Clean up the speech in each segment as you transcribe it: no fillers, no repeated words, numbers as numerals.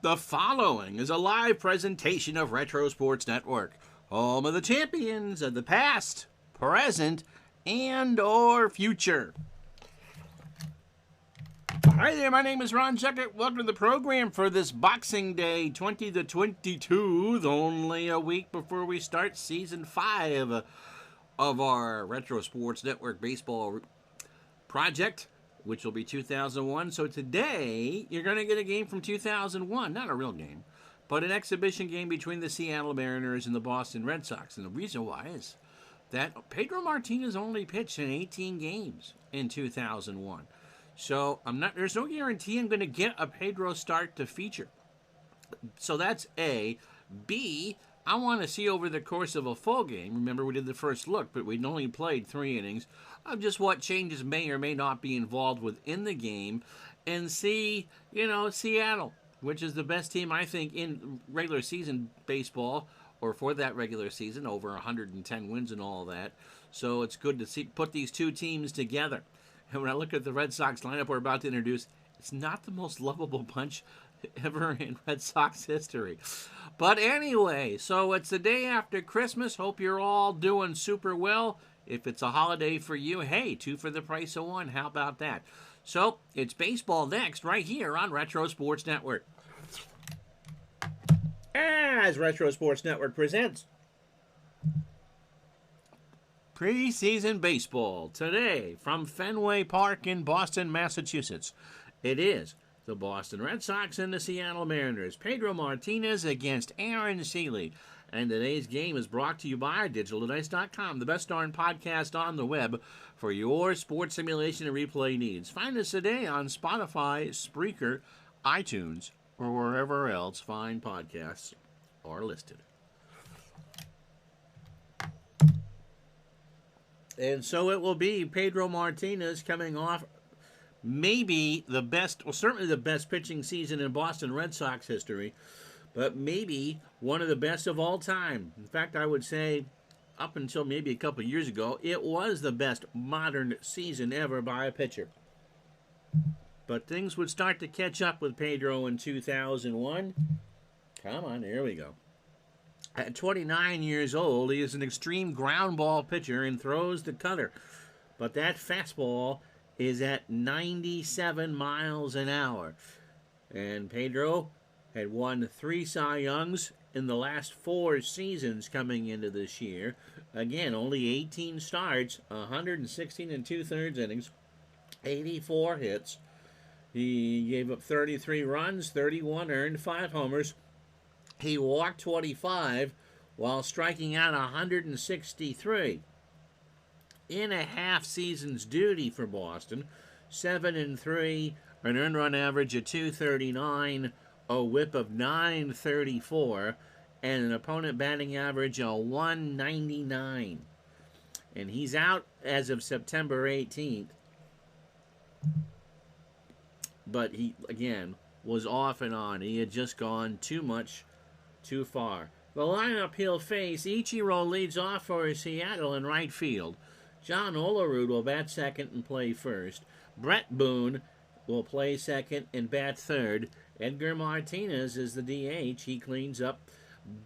The following is a live presentation of Retro Sports Network, home of the champions of the past, present, and or future. Hi there, my name is Ron Checkett. Welcome to the program for this Boxing Day 20 to 22, only a week before we start Season 5 of our Retro Sports Network baseball project, which will be 2001. So today, you're going to get a game from 2001. Not a real game, but an exhibition game between the Seattle Mariners and the Boston Red Sox. And the reason why is that Pedro Martinez only pitched in 18 games in 2001. So there's no guarantee I'm going to get a Pedro start to feature. So that's A. B, I want to see over the course of a full game. Remember, we did the first look, but we'd only played 3 innings of just what changes may or may not be involved within the game. And see, Seattle, which is the best team, I think, in regular season baseball, or for that regular season, over 110 wins and all that. So it's good to put these two teams together. And when I look at the Red Sox lineup we're about to introduce, it's not the most lovable bunch ever in Red Sox history. But anyway, so it's the day after Christmas. Hope you're all doing super well. If it's a holiday for you, hey, 2 for the price of 1. How about that? So it's baseball next right here on Retro Sports Network. As Retro Sports Network presents preseason baseball today from Fenway Park in Boston, Massachusetts. It is the Boston Red Sox and the Seattle Mariners. Pedro Martinez against Aaron Sele. And today's game is brought to you by DigitalDice.com, the best darn podcast on the web for your sports simulation and replay needs. Find us today on Spotify, Spreaker, iTunes, or wherever else fine podcasts are listed. And so it will be Pedro Martinez coming off maybe the best, well, certainly the best pitching season in Boston Red Sox history, but maybe one of the best of all time. In fact, I would say up until maybe a couple of years ago, it was the best modern season ever by a pitcher. But things would start to catch up with Pedro in 2001. Come on, here we go. At 29 years old, he is an extreme ground ball pitcher and throws the cutter. But that fastball is at 97 miles an hour. And Pedro had won 3 Cy Youngs in the last 4 seasons coming into this year. Again, only 18 starts, 116 and 2/3 innings, 84 hits. He gave up 33 runs, 31 earned, 5 homers. He walked 25 while striking out 163. In a half season's duty for Boston, 7-3, an earned run average of 239, a whip of 934, and an opponent batting average of 199. And he's out as of September 18th. But he, again, was off and on. He had just gone too far. The lineup he'll face: Ichiro leads off for Seattle in right field. John Olerud will bat second and play first. Brett Boone will play second and bat third. Edgar Martinez is the DH. He cleans up.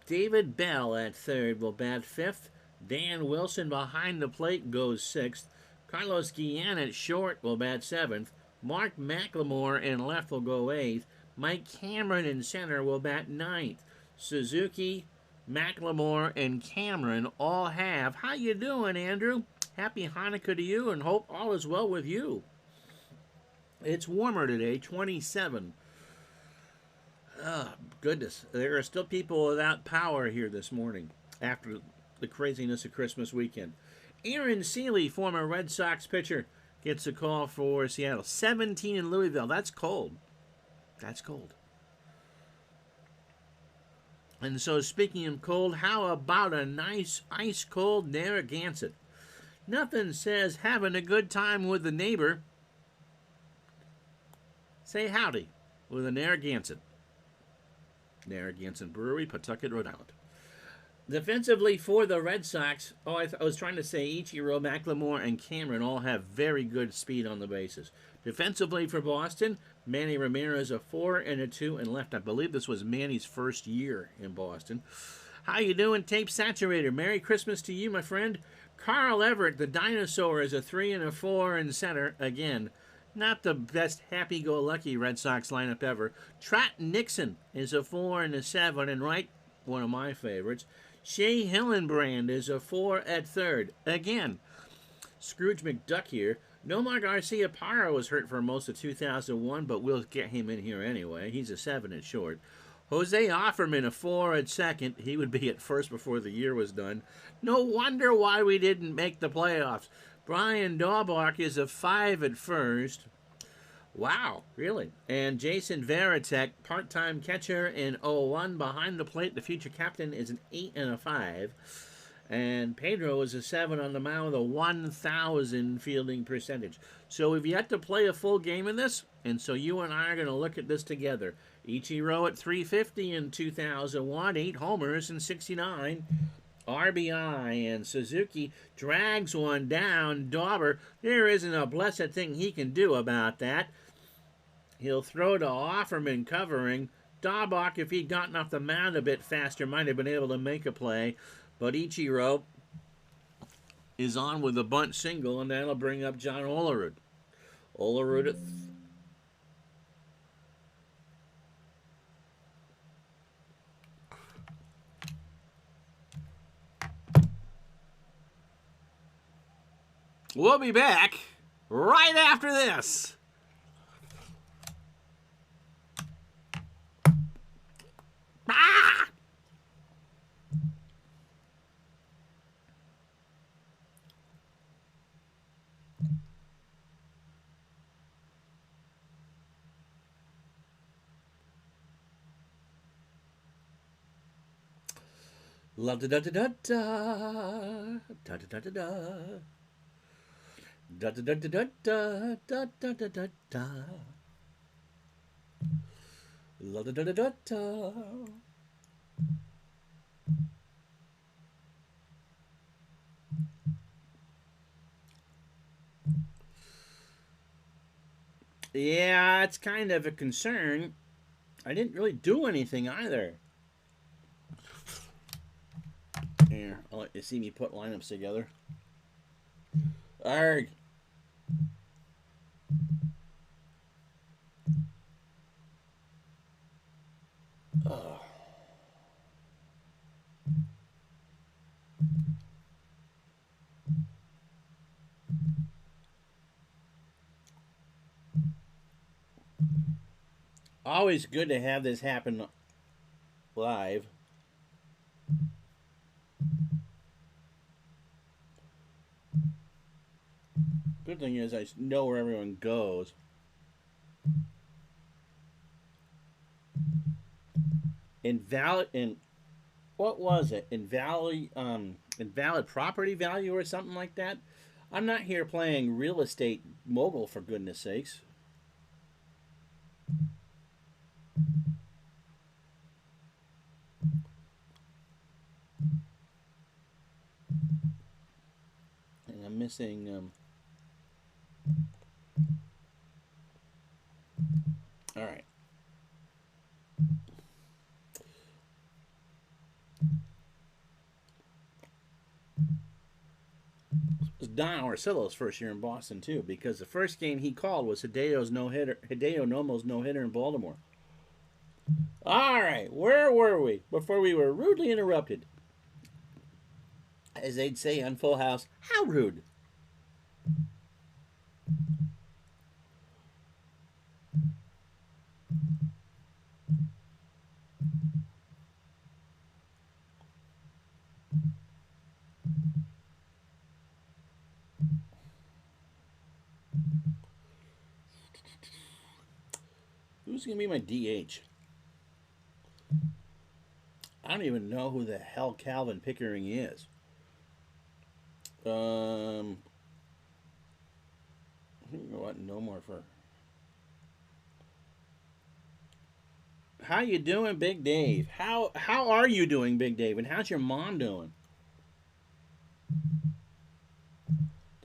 David Bell at third will bat fifth. Dan Wilson behind the plate goes sixth. Carlos Guillen at short will bat seventh. Mark McLemore in left will go eighth. Mike Cameron in center will bat ninth. Suzuki, McLemore, and Cameron all have. How you doing, Andrew? Happy Hanukkah to you, and hope all is well with you. It's warmer today, 27. Oh, goodness. There are still people without power here this morning after the craziness of Christmas weekend. Aaron Sele, former Red Sox pitcher, gets a call for Seattle. 17 in Louisville. That's cold. That's cold. And so, speaking of cold, how about a nice ice-cold Narragansett? Nothing says having a good time with the neighbor. Say howdy with a Narragansett. Narragansett Brewery, Pawtucket, Rhode Island. Defensively for the Red Sox, I was trying to say Ichiro, McLemore, and Cameron all have very good speed on the bases. Defensively for Boston, Manny Ramirez a 4 and a 2 and left. I believe this was Manny's first year in Boston. How you doing, Tape Saturator? Merry Christmas to you, my friend. Carl Everett, the dinosaur, is a 3 and a 4 in center again. Not the best happy-go-lucky Red Sox lineup ever. Trot Nixon is a 4 and a 7 and right, one of my favorites. Shea Hillenbrand is a 4 at third. Again, Scrooge McDuck here. Nomar Garcia Parra was hurt for most of 2001, but we'll get him in here anyway. He's a 7 at short. Jose Offerman, a 4 at second. He would be at first before the year was done. No wonder why we didn't make the playoffs. Brian Daubach is a 5 at first. Wow, really? And Jason Varitek, part-time catcher in 01 behind the plate. The future captain is an 8 and a 5. And Pedro is a 7 on the mound with a 1,000 fielding percentage. So we've yet to play a full game in this, and so you and I are going to look at this together. Ichiro at 350 in 2001, 8 homers in 69. RBI, and Suzuki drags one down. Dauber, there isn't a blessed thing he can do about that. He'll throw to Offerman covering. Daubach, if he'd gotten off the mound a bit faster, might have been able to make a play. But Ichiro is on with a bunt single, and that'll bring up John Olerud. Olerud at We'll be back right after this. Ah! La da da da da da da da da da da. Da da da da da da da da da da da. La da da da da da. Yeah, it's kind of a concern. I didn't really do anything either. Here, I'll let you see me put lineups together. Arg. Oh. Always good to have this happen live. Good thing is I know where everyone goes. What was it? Invalid property value or something like that? I'm not here playing real estate mogul, for goodness sakes. And I'm missing all right. It was Don Orsillo's first year in Boston too, because the first game he called was Hideo Nomo's no-hitter in Baltimore. All right, where were we before we were rudely interrupted? As they'd say on Full House, how rude. Who's going to be my DH? I don't even know who the hell Calvin Pickering is. You know what? No more for. How you doing, Big Dave? How are you doing, Big Dave? And how's your mom doing?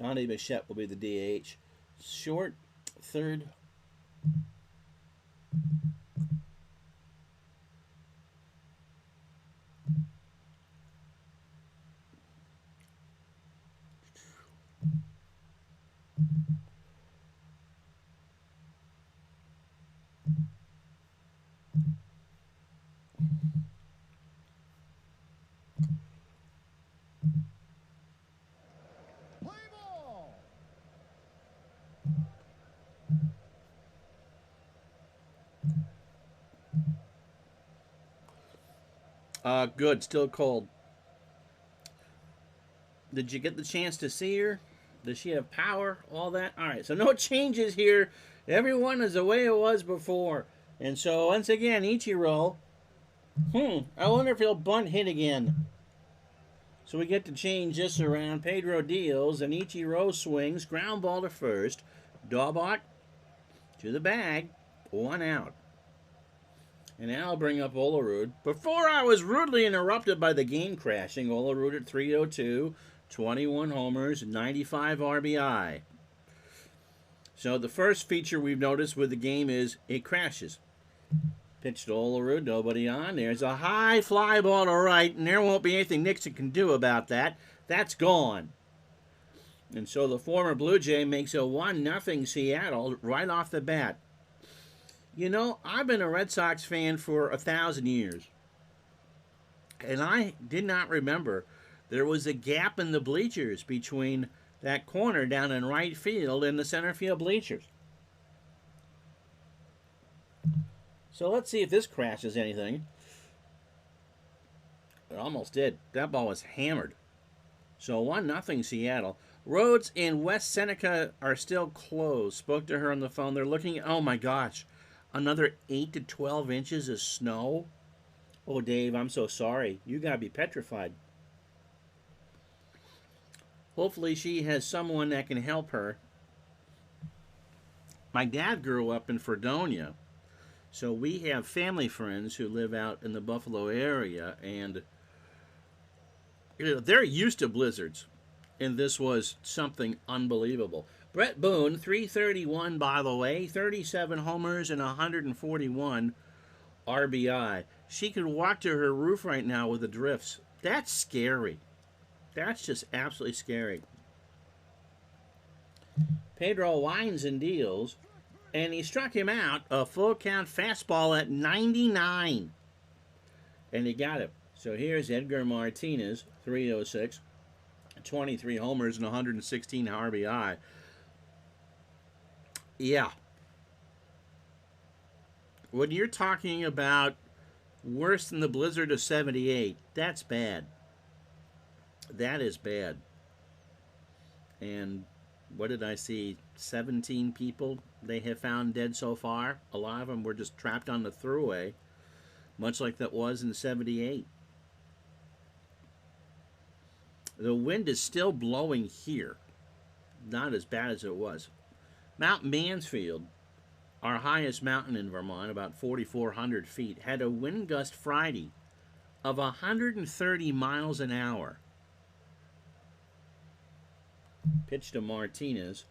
Donnie Bichette will be the DH. Short, third. Good. Still cold. Did you get the chance to see her? Does she have power? All that? All right. So no changes here. Everyone is the way it was before. And so once again, Ichiro. I wonder if he'll bunt hit again. So we get to change this around. Pedro deals, and Ichiro swings. Ground ball to first. Daubach to the bag. 1 out. And now I'll bring up Olerud. Before I was rudely interrupted by the game crashing. Olerud at 302, 21 homers, 95 RBI. So the first feature we've noticed with the game is it crashes. Pitch to Olerud, nobody on. There's a high fly ball to right, and there won't be anything Nixon can do about that. That's gone. And so the former Blue Jay makes a 1-0 Seattle right off the bat. You know, I've been a Red Sox fan for 1,000 years. And I did not remember there was a gap in the bleachers between that corner down in right field and the center field bleachers. So let's see if this crashes anything. It almost did. That ball was hammered. So 1-0 Seattle. Roads in West Seneca are still closed. Spoke to her on the phone. They're looking, oh my gosh, another 8 to 12 inches of snow? Oh, Dave, I'm so sorry. You got to be petrified. Hopefully she has someone that can help her. My dad grew up in Fredonia, so we have family friends who live out in the Buffalo area, and you know, they're used to blizzards, and this was something unbelievable. Brett Boone, 331, by the way, 37 homers and 141 RBI. She could walk to her roof right now with the drifts. That's scary. That's just absolutely scary. Pedro winds and deals, and he struck him out, a full count fastball at 99. And he got it. So here's Edgar Martinez, 306, 23 homers and 116 RBI. Yeah. When you're talking about worse than the blizzard of 78, that's bad. That is bad. And what did I see? 17 people they have found dead so far. A lot of them were just trapped on the thruway, much like that was in 78. The wind is still blowing here. Not as bad as it was. Mount Mansfield, our highest mountain in Vermont, about 4,400 feet, had a wind gust Friday of 130 miles an hour. Pitch to Martinez.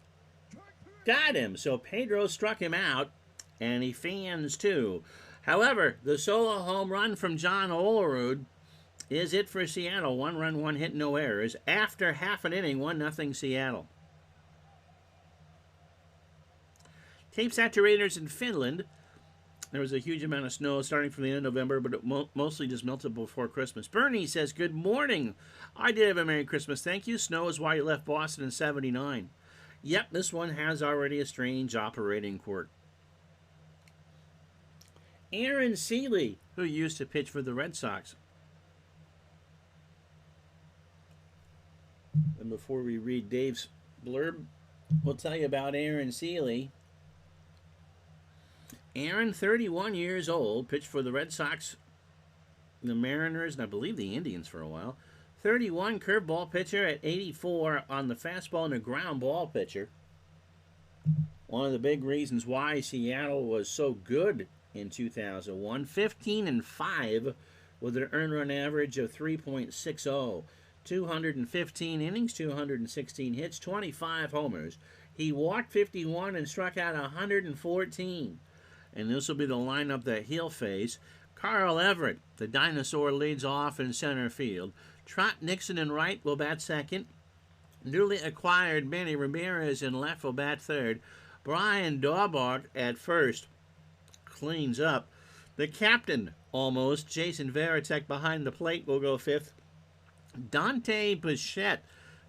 Got him. So Pedro struck him out, and he fans too. However, the solo home run from John Olerud is it for Seattle. 1 run, 1 hit, no errors. After half an inning, 1-0 Seattle. Tape saturators in Finland. There was a huge amount of snow starting from the end of November, but it mostly just melted before Christmas. Bernie says, good morning. I did have a Merry Christmas. Thank you. Snow is why you left Boston in 79. Yep, this one has already a strange operating quirk. Aaron Seeley, who used to pitch for the Red Sox. And before we read Dave's blurb, we'll tell you about Aaron Seeley. Aaron, 31 years old, pitched for the Red Sox, the Mariners, and I believe the Indians for a while. 31 curveball pitcher at 84 on the fastball and a ground ball pitcher. One of the big reasons why Seattle was so good in 2001. 15-5 with an earned run average of 3.60. 215 innings, 216 hits, 25 homers. He walked 51 and struck out 114. And this will be the lineup that he'll face. Carl Everett, the dinosaur, leads off in center field. Trot Nixon in right will bat second. Newly acquired Manny Ramirez in left will bat third. Brian Daubach at first cleans up. The captain, almost, Jason Varitek behind the plate, will go fifth. Dante Bichette,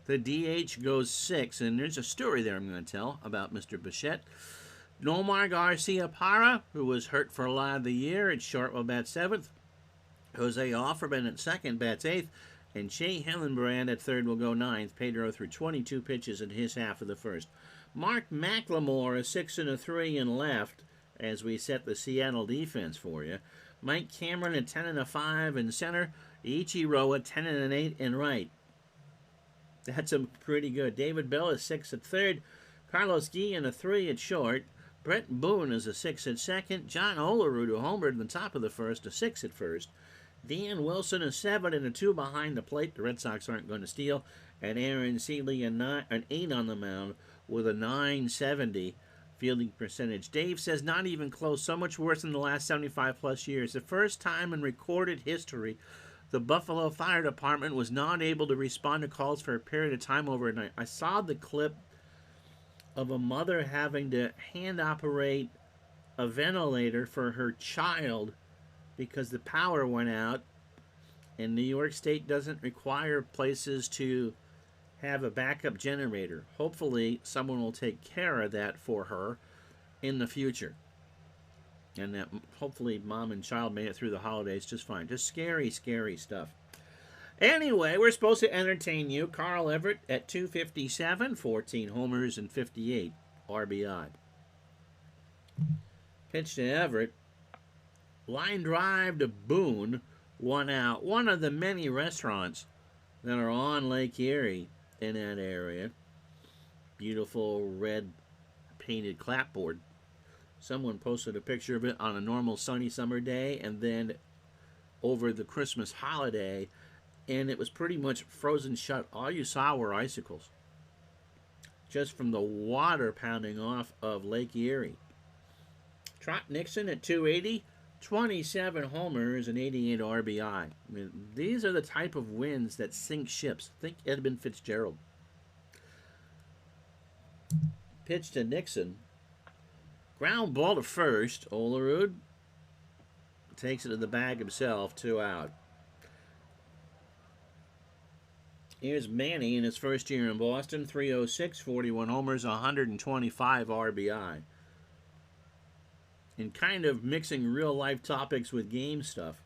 the DH, goes sixth. And there's a story there I'm going to tell about Mr. Bichette. Nomar Garcia Parra, who was hurt for a lot of the year at short, will bat seventh. Jose Offerman at second bats eighth. And Shea Hillenbrand at third will go ninth. Pedro threw 22 pitches in his half of the first. Mark McLemore, a 6 and a 3 in left, as we set the Seattle defense for you. Mike Cameron at 10 and a 5 in center. Ichiro at 10 and an 8 in right. That's a pretty good. David Bell is 6 at third. Carlos Guillen a 3 at short. Brett Boone is a 6 at second. John Olerud, who homered in the top of the first, a 6 at first. Dan Wilson a 7 and a 2 behind the plate. The Red Sox aren't going to steal. And Aaron Seeley an 8 on the mound with a .970 fielding percentage. Dave says not even close. So much worse than the last 75 plus years. The first time in recorded history the Buffalo Fire Department was not able to respond to calls for a period of time overnight. I saw the clip of a mother having to hand operate a ventilator for her child because the power went out, and New York State doesn't require places to have a backup generator. Hopefully, someone will take care of that for her in the future. And that hopefully mom and child made it through the holidays just fine. Just scary, scary stuff. Anyway, we're supposed to entertain you. Carl Everett at 257, 14 homers and 58 RBI. Pitch to Everett. Line drive to Boone. 1 out. One of the many restaurants that are on Lake Erie in that area. Beautiful red painted clapboard. Someone posted a picture of it on a normal sunny summer day and then over the Christmas holiday, and it was pretty much frozen shut. All you saw were icicles just from the water pounding off of Lake Erie. Trot Nixon at 280, 27 homers and 88 RBI. I mean, these are the type of wins that sink ships. Think Edmund Fitzgerald. Pitch to Nixon. Ground ball to first. Olerud takes it to the bag himself. 2 out. Here's Manny in his first year in Boston. 306, 41 homers, 125 RBI. And kind of mixing real-life topics with game stuff.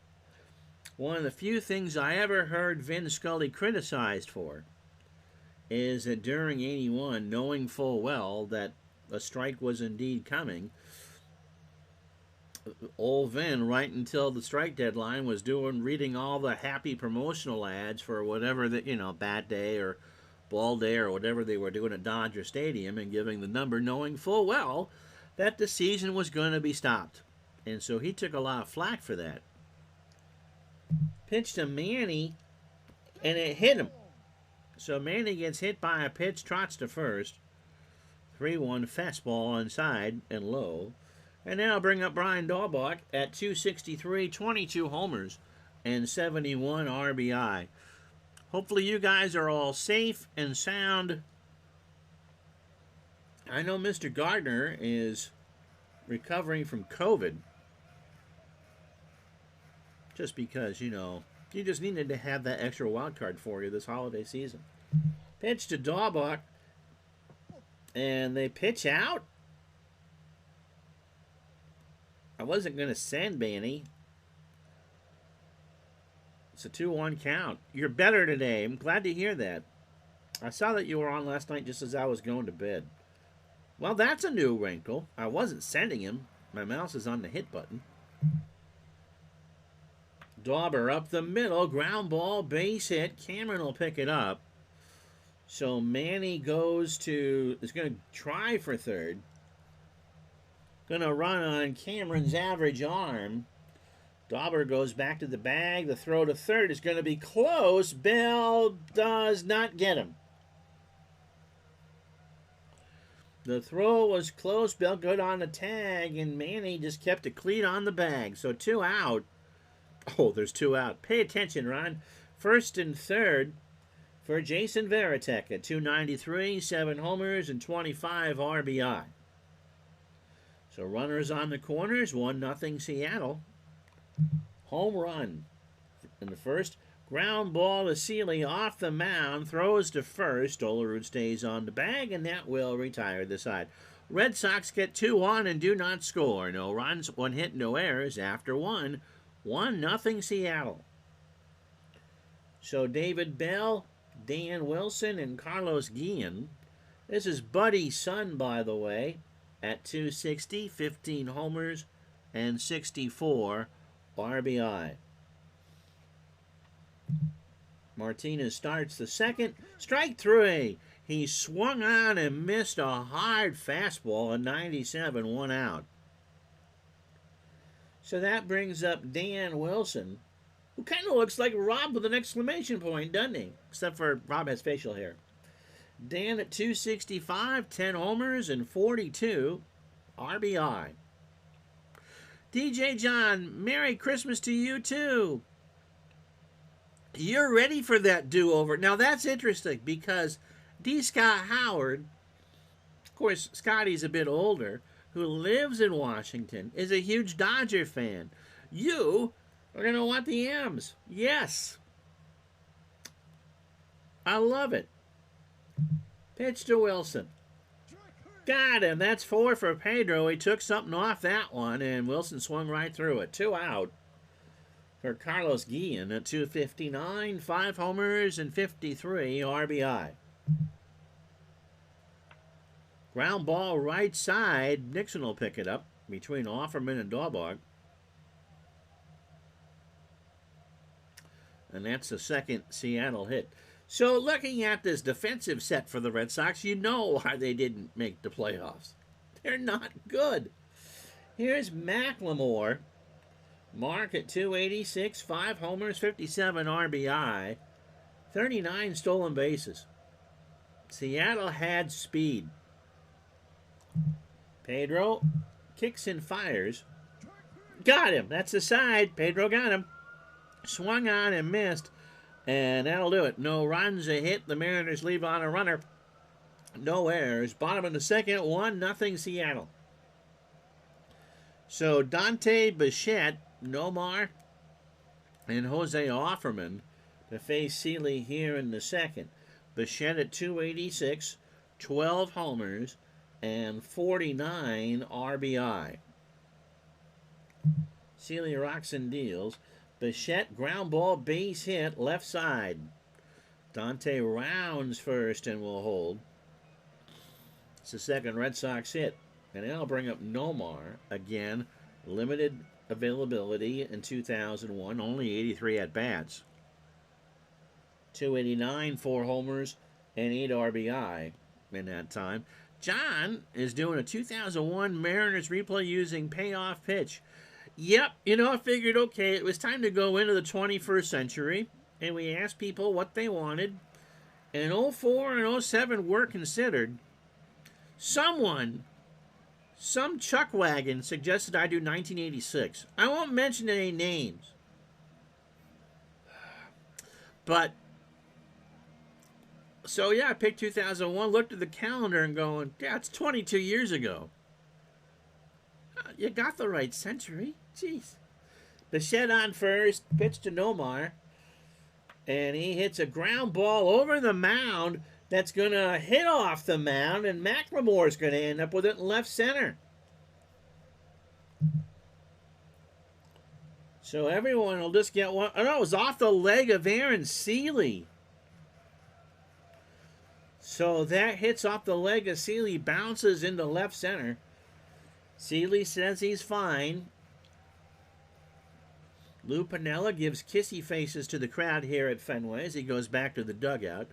One of the few things I ever heard Vin Scully criticized for is that during 81, knowing full well that a strike was indeed coming, old Vin, right until the strike deadline, was reading all the happy promotional ads for whatever Bat Day or Ball Day or whatever they were doing at Dodger Stadium, and giving the number, knowing full well that the season was going to be stopped. And so he took a lot of flack for that. Pitch to Manny, and it hit him. So Manny gets hit by a pitch, trots to first. 3-1 fastball inside and low. And now bring up Brian Daubach at 263, 22 homers and 71 RBI. Hopefully you guys are all safe and sound. I know Mr. Gardner is recovering from COVID. Just because, you just needed to have that extra wild card for you this holiday season. Pitch to Daubach. And they pitch out. I wasn't going to send Manny. It's a 2-1 count. You're better today. I'm glad to hear that. I saw that you were on last night just as I was going to bed. Well, that's a new wrinkle. I wasn't sending him. My mouse is on the hit button. Dauber up the middle. Ground ball, base hit. Cameron will pick it up. So Manny is going to try for third. Gonna run on Cameron's average arm. Dauber goes back to the bag. The throw to third is going to be close. Bell does not get him. The throw was close. Bell good on the tag, and Manny just kept a cleat on the bag. So 2 out. Oh, there's 2 out. Pay attention, Ron. First and third for Jason Varitek at 293, 7 homers, and 25 RBI. So runners on the corners, 1-0 Seattle. Home run in the first. Ground ball to Seeley off the mound. Throws to first. Olerud stays on the bag, and that will retire the side. Red Sox get 2 on and do not score. No runs, 1 hit, no errors after 1. 1-0 Seattle. So David Bell, Dan Wilson, and Carlos Guillen. This is Buddy's son, by the way, at 260, 15 homers, and 64 RBI. Martinez starts the second. Strike 3. He swung on and missed a hard fastball at 97, 1 out. So that brings up Dan Wilson, who kind of looks like Rob with an exclamation point, doesn't he? Except for Rob has facial hair. Dan at 265, 10 homers, and 42 RBI. DJ John, Merry Christmas to you too. You're ready for that do-over. Now that's interesting because D. Scott Howard, of course Scotty's a bit older, who lives in Washington, is a huge Dodger fan. You are going to want the M's. Yes. I love it. Pitch to Wilson. Got him. That's 4 for Pedro. He took something off that one, and Wilson swung right through it. 2 out for Carlos Guillen at 259, 5 homers, and 53 RBI. Ground ball right side. Nixon will pick it up between Offerman and Dahlberg. And that's the second Seattle hit. So looking at this defensive set for the Red Sox, you know why they didn't make the playoffs. They're not good. Here's McLemore. Mark at 286, 5 homers, 57 RBI, 39 stolen bases. Seattle had speed. Pedro kicks and fires. Got him. That's the side. Pedro got him. Swung on and missed. And that'll do it. No runs, a hit. The Mariners leave on a runner. No errors. Bottom of the second, 1-0 Seattle. So Dante Bichette, Nomar, and Jose Offerman to face Seeley here in the second. Bichette at 286, 12 homers, and 49 RBI. Seeley rocks and deals. Bichette, ground ball, base hit, left side. Dante rounds first and will hold. It's the second Red Sox hit. And that'll bring up Nomar again. Limited availability in 2001. Only 83 at-bats. 289, 4 homers, and 8 RBI in that time. John is doing a 2001 Mariners replay using payoff pitch. Yep, I figured, okay, it was time to go into the 21st century, and we asked people what they wanted, and 04 and 07 were considered. Some chuckwagon suggested I do 1986. I won't mention any names, but, so yeah, I picked 2001, looked at the calendar and going, yeah, it's 22 years ago. You got the right century. Jeez. Bichette on first, pitch to Nomar, and he hits a ground ball over the mound that's going to hit off the mound, and McLemore's going to end up with it in left center. So everyone will just get one. Oh, no, it was off the leg of Aaron Seeley. So that hits off the leg of Seeley, bounces into left center. Seeley says he's fine. Lou Piniella gives kissy faces to the crowd here at Fenway as he goes back to the dugout.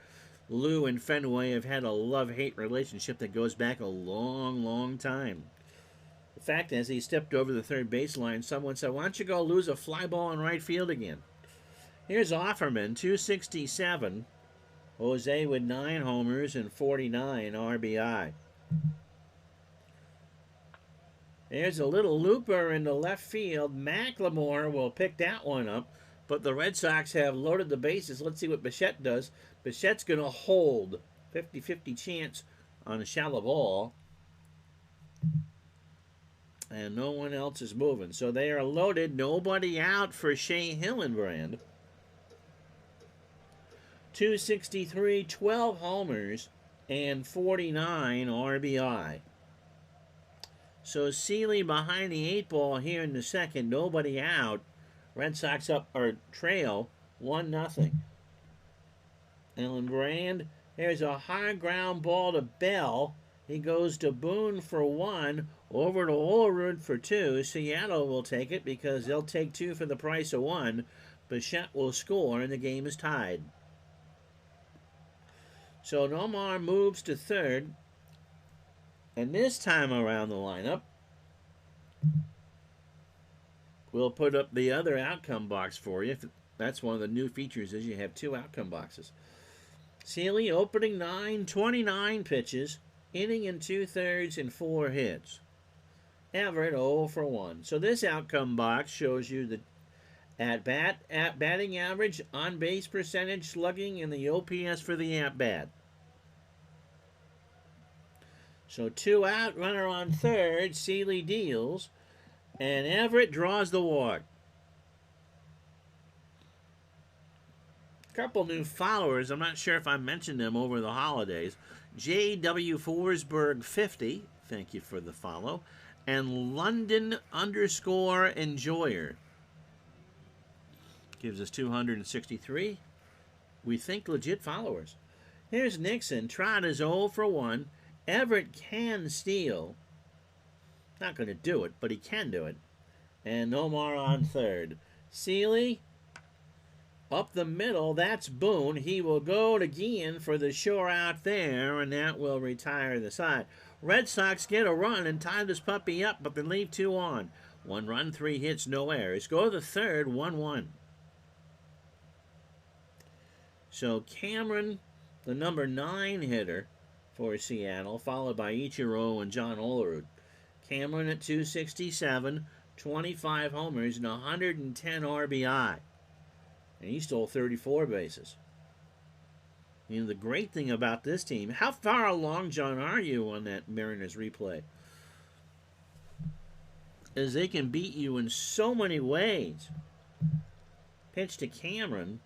Lou and Fenway have had a love-hate relationship that goes back a long, long time. In fact, as he stepped over the third baseline, someone said, "Why don't you go lose a fly ball in right field again?" Here's Offerman, 267. Jose with 9 homers and 49 RBI. There's a little looper in the left field. McLemore will pick that one up, but the Red Sox have loaded the bases. Let's see what Bichette does. Bichette's going to hold. 50-50 chance on a shallow ball. And no one else is moving. So they are loaded. Nobody out for Shea Hillenbrand. 263, 12 homers, and 49 RBI. So Seeley behind the 8 ball here in the second. Nobody out. Red Sox up, or trail, 1-0. Hillenbrand, there's a high ground ball to Bell. He goes to Boone for 1, over to Olerud for 2. Seattle will take it because they'll take 2 for the price of 1. Bichette will score, and the game is tied. So Nomar moves to third. And this time around the lineup, we'll put up the other outcome box for you. That's one of the new features is you have 2 outcome boxes. Seeley opening 9, 29 pitches, inning and 2/3 and 4 hits. Everett 0 for 1. So this outcome box shows you the batting average, on base percentage, slugging, and the OPS for the at bat. So 2 out, runner on third. Seeley deals, and Everett draws the walk. Couple new followers. I'm not sure if I mentioned them over the holidays. J.W. Forsberg 50. Thank you for the follow. And London_Enjoyer. Gives us 263. We think legit followers. Here's Nixon. Trot is 0 for 1. Everett can steal. Not going to do it, but he can do it. And Nomar on third. Seeley up the middle. That's Boone. He will go to Guillen for the shore out there, and that will retire the side. Red Sox get a run and tie this puppy up, but they leave 2 on. 1 run, 3 hits, no errors. Go to the third, 1-1. So Cameron, the number 9 hitter for Seattle, followed by Ichiro and John Olerud. Cameron at 267, 25 homers, and 110 RBI. And he stole 34 bases. You know, the great thing about this team, how far along, John, are you on that Mariners replay? Is they can beat you in so many ways. Pitch to Cameron.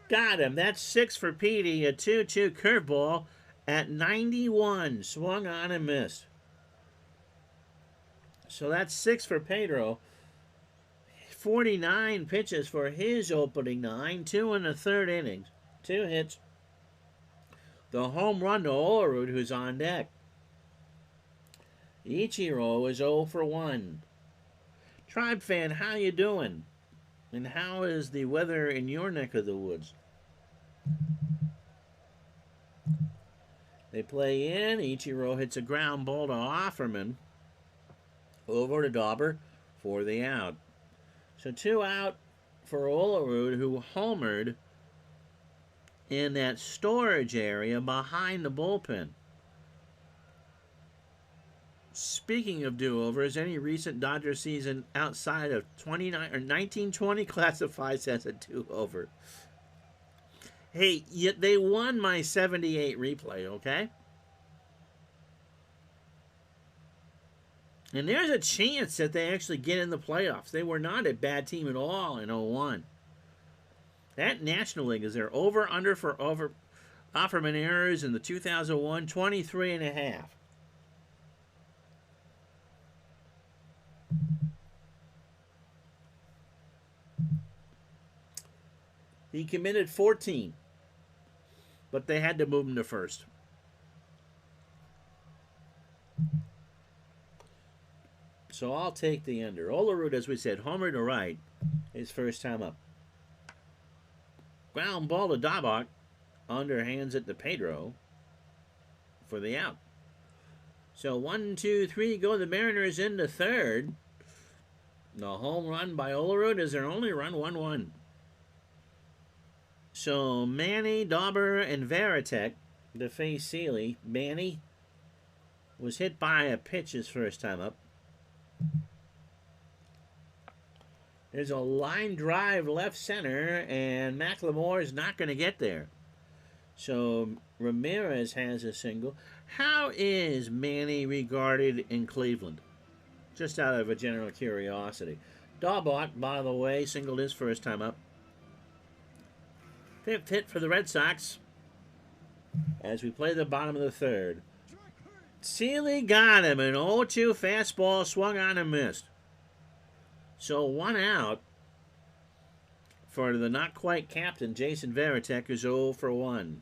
Got him. That's 6 for Petey. A 2-2 curveball at 91. Swung on and missed. So that's 6 for Pedro. 49 pitches for his opening 9. 2 in the third innings. 2 hits. The home run to Olerud, who's on deck. Ichiro is 0 for 1. Tribe fan, how you doing? And how is the weather in your neck of the woods? They play in. Ichiro hits a ground ball to Offerman. Over to Dauber for the out. So 2 out for Olerud, who homered in that storage area behind the bullpen. Speaking of do-overs, any recent Dodger season outside of 1920 classifies as a do-over. Hey, yet they won my 78 replay, okay? And there's a chance that they actually get in the playoffs. They were not a bad team at all in 01. That National League is their over-under for Offerman errors in the 2001, 23.5. He committed 14, but they had to move him to first. So I'll take the under. Olerud, as we said, homer to right, his first time up. Ground ball to Daubach. Underhands it to Pedro for the out. So 1, 2, 3 go the Mariners into third. The home run by Olerud is their only run, 1-1. So Manny, Dauber, and Varitek to face Seeley. Manny was hit by a pitch his first time up. There's a line drive left center, and McLemore is not going to get there. So Ramirez has a single. How is Manny regarded in Cleveland? Just out of a general curiosity. Daubach, by the way, singled his first time up. Fifth hit for the Red Sox as we play the bottom of the third. Seeley got him. An 0-2 fastball swung on and missed. So 1 out for the not quite captain, Jason Varitek, who's 0 for 1.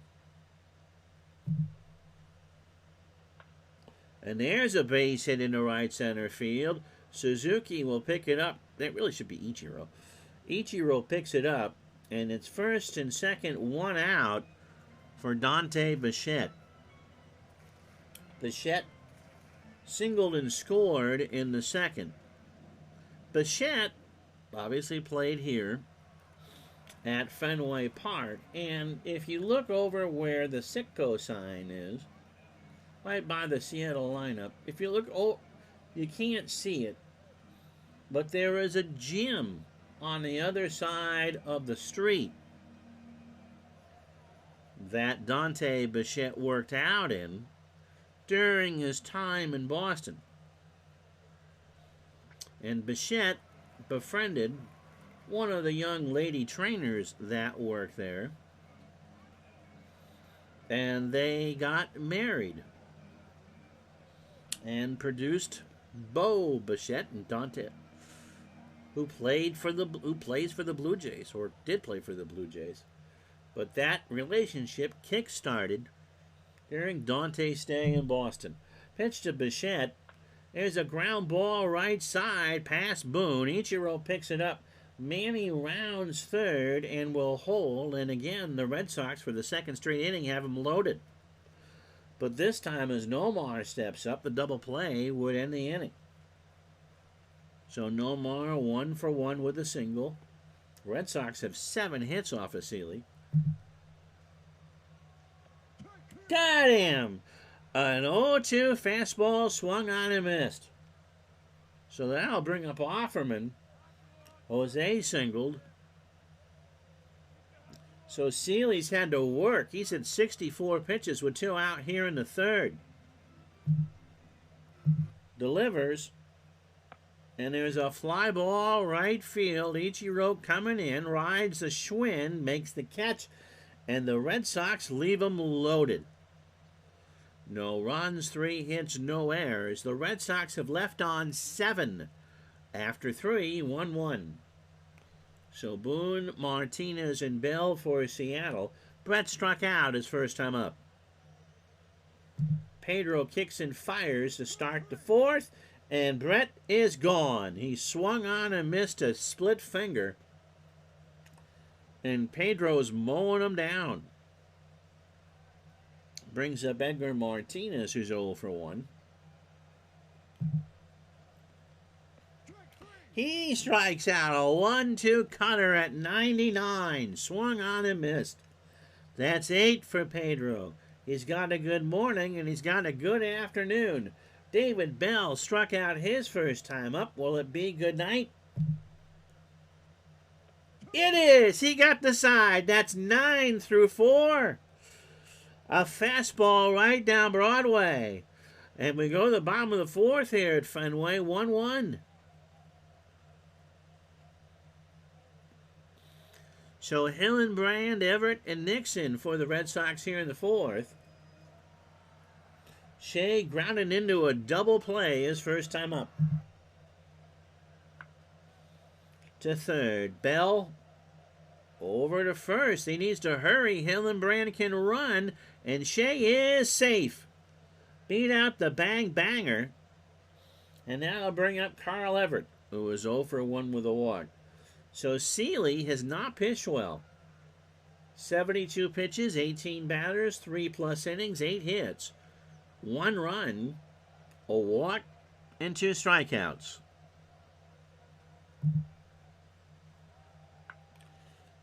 And there's a base hit into right center field. Suzuki will pick it up. That really should be Ichiro. Ichiro picks it up, and it's first and second, 1 out for Dante Bichette. Bichette singled and scored in the second. Bichette obviously played here at Fenway Park, and if you look over where the Citgo sign is, right by the Seattle lineup, if you look, you can't see it, but there is a gym on the other side of the street that Dante Bichette worked out in during his time in Boston. And Bichette befriended one of the young lady trainers that worked there, and they got married and produced Bo Bichette and Dante, who plays for the Blue Jays, or did play for the Blue Jays. But that relationship kick-started during Dante's stay in Boston. Pitch to Bichette. There's a ground ball right side past Boone. Ichiro picks it up. Manny rounds third and will hold. And again, the Red Sox, for the second straight inning, have him loaded. But this time, as Nomar steps up, the double play would end the inning. So Nomar 1 for 1 with a single. Red Sox have 7 hits off of Seeley. Got him! An 0-2 fastball swung on and missed. So that'll bring up Offerman. Jose singled. So Seeley's had to work. He's had 64 pitches with 2 out here in the third. Delivers. And there's a fly ball right field. Ichiro coming in, rides the Schwinn, makes the catch, and the Red Sox leave him loaded. No runs, 3 hits, no errors. The Red Sox have left on 7 after 3, 1-1. So Boone, Martinez, and Bell for Seattle. Brett struck out his first time up. Pedro kicks and fires to start the fourth, and Brett is gone. He swung on and missed a split finger, and Pedro's mowing him down. Brings up Edgar Martinez, who's 0 for 1. He strikes out a 1-2 cutter at 99. Swung on and missed. That's 8 for Pedro. He's got a good morning and he's got a good afternoon. David Bell struck out his first time up. Will it be good night? It is. He got the side. That's 9 through 4. A fastball right down Broadway. And we go to the bottom of the fourth here at Fenway, 1-1. So Hillenbrand, Everett, and Nixon for the Red Sox here in the fourth. Shea grounded into a double play his first time up. To third. Bell over to first. He needs to hurry. Hillenbrand can run, and Shea is safe. Beat out the bang-banger. And that'll bring up Carl Everett, who was 0 for 1 with a walk. So Seeley has not pitched well. 72 pitches, 18 batters, 3+ innings, 8 hits, 1 run, A walk and 2 strikeouts.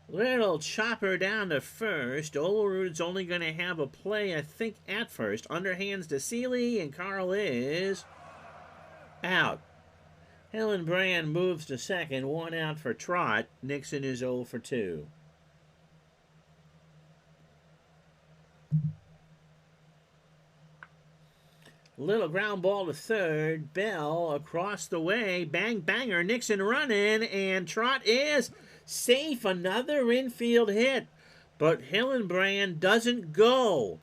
Little chopper down to first. Olerud's only going to have a play, I think, at first. Underhands to Seeley, and Carl is out. Hillenbrand moves to second. 1 out for Trott. Nixon is 0 for 2. Little ground ball to third. Bell across the way. Bang, banger. Nixon running, and Trott is safe. Another infield hit, but Hillenbrand doesn't go.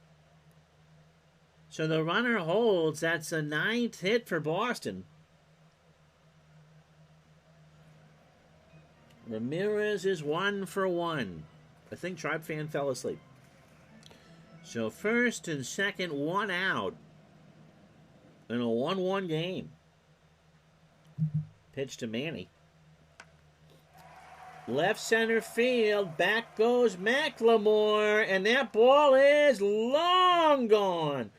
So the runner holds. That's a 9th hit for Boston. Ramirez is 1 for 1. I think Tribe fan fell asleep. So first and second, 1 out in a 1-1 game. Pitch to Manny. Left center field. Back goes McLemore. And that ball is long gone.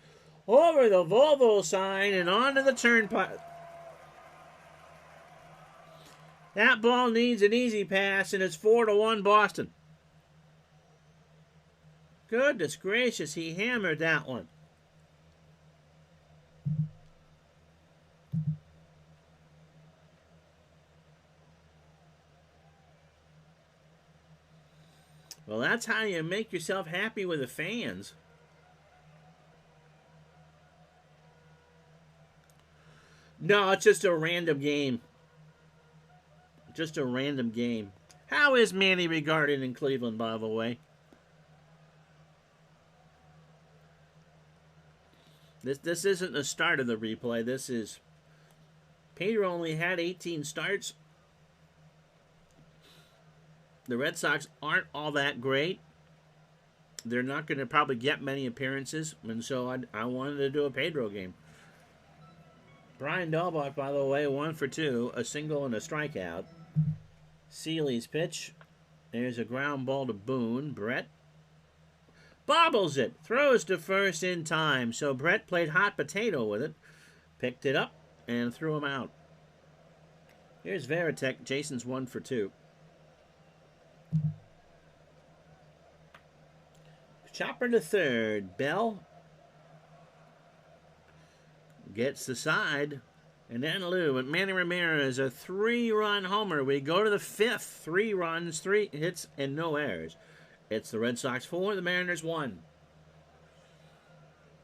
Over the Volvo sign and onto the turnpike. That ball needs an easy pass, and it's 4-1 Boston. Goodness gracious, he hammered that one. Well, that's how you make yourself happy with the fans. No, it's just a random game. Just a random game. How is Manny regarded in Cleveland, by the way? This isn't the start of the replay. This is... Pedro only had 18 starts. The Red Sox aren't all that great. They're not going to probably get many appearances, and so I wanted to do a Pedro game. Brian Dahlbach, by the way, 1 for 2, a single and a strikeout. Seeley's pitch. There's a ground ball to Boone. Brett bobbles it. Throws to first in time. So Brett played hot potato with it. Picked it up and threw him out. Here's Varitek. Jason's 1 for 2. Chopper to third. Bell gets the side. And then Lou and Manny Ramirez, a 3-run homer. We go to the 5th. 3 runs, 3 hits, and no errors. It's the Red Sox 4, the Mariners 1.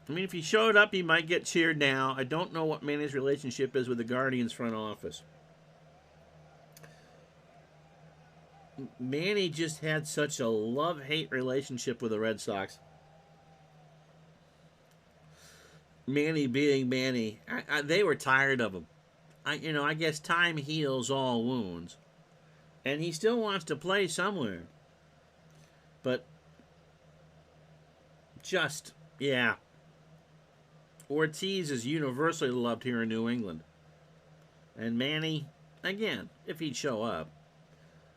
I mean, if he showed up, he might get cheered now. I don't know what Manny's relationship is with the Guardians front office. Manny just had such a love-hate relationship with the Red Sox. Manny being Manny, they were tired of him. I guess time heals all wounds. And he still wants to play somewhere. But, just, yeah. Ortiz is universally loved here in New England. And Manny, again, if he'd show up.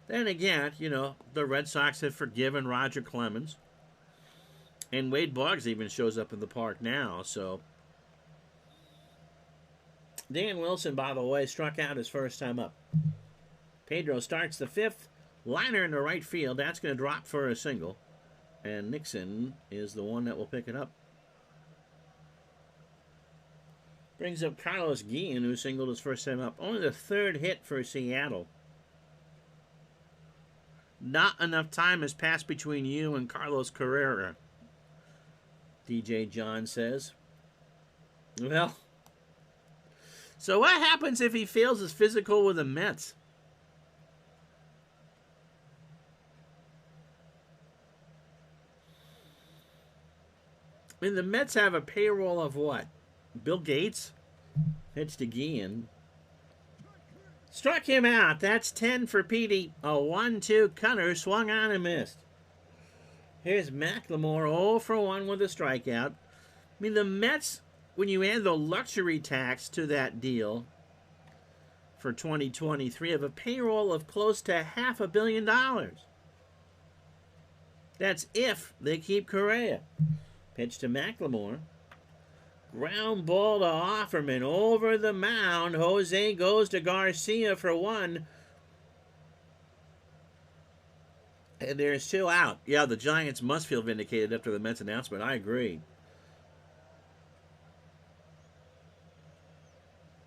Then again, the Red Sox have forgiven Roger Clemens. And Wade Boggs even shows up in the park now, so... Dan Wilson, by the way, struck out his first time up. Pedro starts the 5th. Liner in the right field. That's going to drop for a single. And Nixon is the one that will pick it up. Brings up Carlos Guillen, who singled his first time up. Only the 3rd hit for Seattle. Not enough time has passed between you and Carlos Carrera, DJ John says. Well... So what happens if he fails his physical with the Mets? I mean, the Mets have a payroll of what? Bill Gates? Pitch to Guillen. Struck him out. That's 10 for Petey. A 1-2 cutter swung on and missed. Here's McLemore 0 for 1 with a strikeout. I mean, the Mets... When you add the luxury tax to that deal for 2023, have a payroll of close to $500 million. That's if they keep Correa. Pitch to McLemore. Ground ball to Offerman over the mound. Jose goes to Garcia for one. And there's two out. Yeah, the Giants must feel vindicated after the Mets announcement. I agree.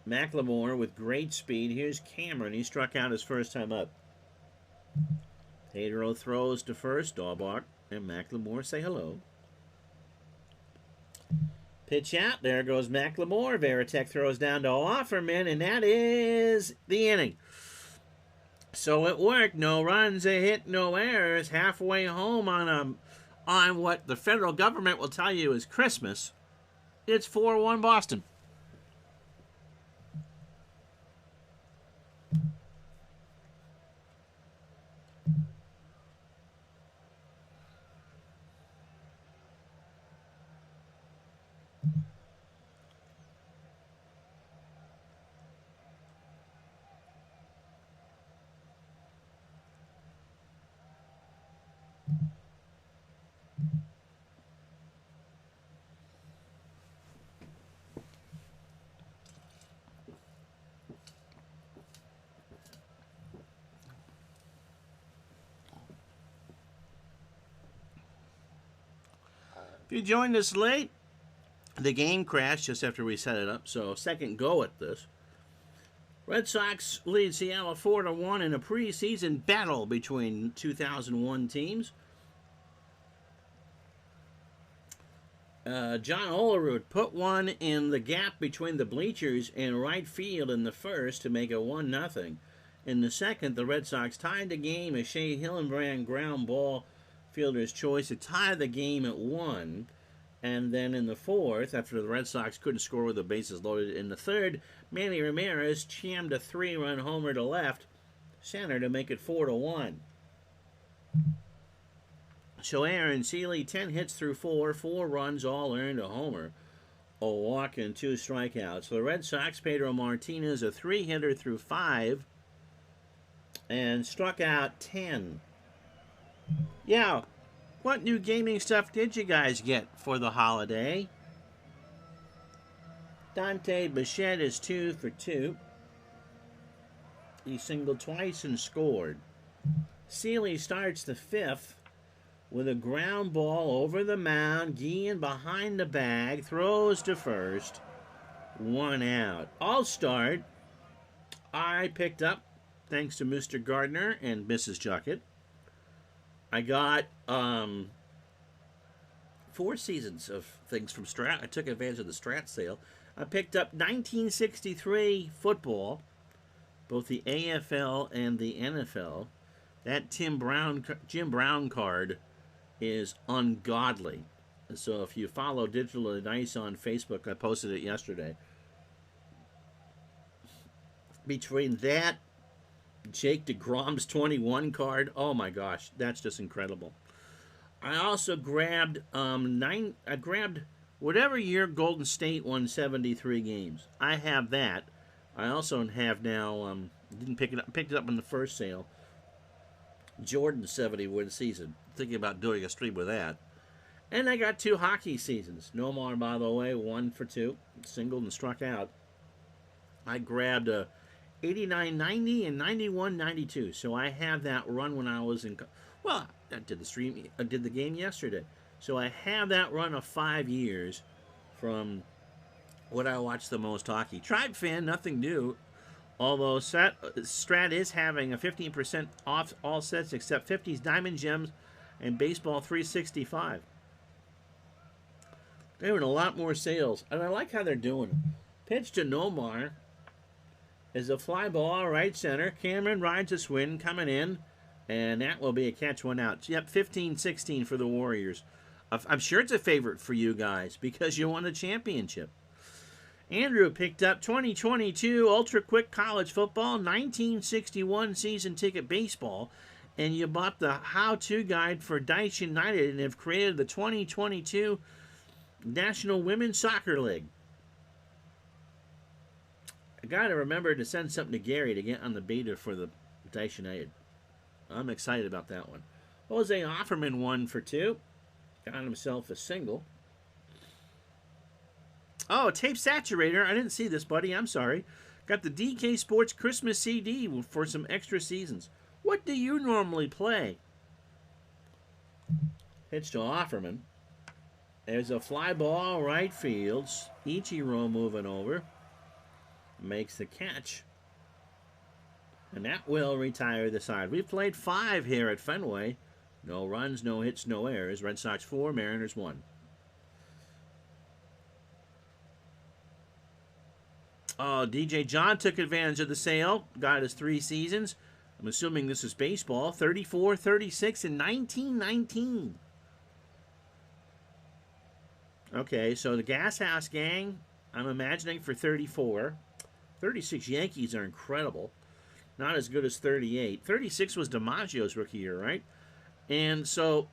McLemore with great speed. Here's Cameron. He struck out his first time up. Pedro throws to first. Dahlbach and McLemore say hello. Pitch out. There goes McLemore. Varitek throws down to Offerman, and that is the inning. So it worked. No runs, a hit, no errors. Halfway home on what the federal government will tell you is Christmas. It's 4-1 Boston. If you joined us late, the game crashed just after we set it up, so second go at this. Red Sox lead Seattle 4-1 in a preseason battle between 2001 teams. John Olerud put one in the gap between the bleachers and right field in the first to make it 1-0. In the second, the Red Sox tied the game as Shea Hillenbrand ground ball fielder's choice to tie the game at 1. And then in the fourth, after the Red Sox couldn't score with the bases loaded in the third, Manny Ramirez jammed a 3-run homer to left center to make it 4-1. So Aaron Seeley, 10 hits through 4 runs, all earned, a homer, a walk, and 2 strikeouts. For the Red Sox, Pedro Martinez, a 3-hitter through 5, and struck out 10. Yeah, what new gaming stuff did you guys get for the holiday? Dante Bichette is 2 for 2. He singled twice and scored. Seeley starts the fifth with a ground ball over the mound. Guillen behind the bag, throws to first. 1 out. I'll start. I picked up, thanks to Mr. Gardner and Mrs. Juckett, I got 4 seasons of things from Strat. I took advantage of the Strat sale. I picked up 1963 football, both the AFL and the NFL. That Jim Brown card is ungodly. So if you follow Digital Nice on Facebook, I posted it yesterday. Between that, Jake DeGrom's 21 card, oh my gosh, that's just incredible. I also grabbed I grabbed whatever year Golden State won 73 games. I have that. I also have now didn't pick it up, picked it up in the first sale. Jordan's 70-win season. Thinking about doing a stream with that. And I got 2 hockey seasons. Nomar, by the way, 1 for 2, singled and struck out. I grabbed 89-90 and 91-92. So I have that run when I was in. Well, I did the stream. I did the game yesterday. So I have that run of 5 years from what I watched the most hockey. Tribe fan, nothing new. Although Strat is having a 15% off all sets except 50s, Diamond Gems, and Baseball 365. They're doing a lot more sales, and I like how they're doing it. Pitch to Nomar is a fly ball right center. Cameron rides a swing coming in, and that will be a catch, 1 out. Yep, 15-16 for the Warriors. I'm sure it's a favorite for you guys because you won the championship. Andrew picked up 2022 Ultra Quick College Football, 1961 season ticket baseball, and you bought the how-to guide for Dice United and have created the 2022 National Women's Soccer League. I got to remember to send something to Gary to get on the beta for the Dice United. I'm excited about that one. Jose Offerman 1 for 2. Got himself a single. Oh, tape saturator. I didn't see this, buddy. I'm sorry. Got the DK Sports Christmas CD for some extra seasons. What do you normally play? Pitch to Offerman. There's a fly ball right field. Ichiro moving over. Makes the catch. And that will retire the side. We've played 5 here at Fenway. No runs, no hits, no errors. Red Sox 4, Mariners 1. Oh, DJ John took advantage of the sale. Got his 3 seasons. I'm assuming this is baseball. 34, 36, and 1919. Okay, so the Gas House Gang, I'm imagining for 34. 36 Yankees are incredible. Not as good as 38. 36 was DiMaggio's rookie year, right? And so,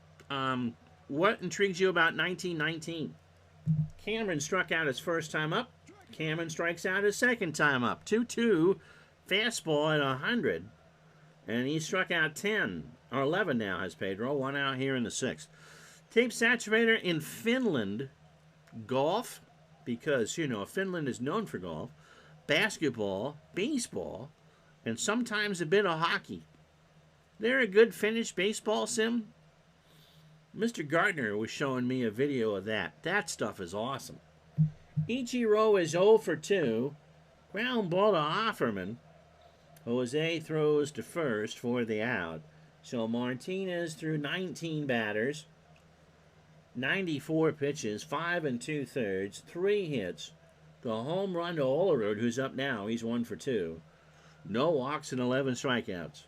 what intrigues you about 1919? Cameron struck out his first time up. Cameron strikes out his second time up. 2-2, fastball at 100. And he struck out 10, or 11 now has Pedro. 1 out here in the 6th. Tape saturator in Finland. Golf, because, you know, Finland is known for golf. Basketball, baseball, and sometimes a bit of hockey. They're a good Finnish baseball sim. Mr. Gardner was showing me a video of that. That stuff is awesome. Ichiro is 0 for 2. Ground ball to Offerman. Jose throws to first for the out. So Martinez threw 19 batters. 94 pitches, 5 2/3, 3 hits. The home run to Olerud, who's up now. He's 1 for 2. No walks and 11 strikeouts.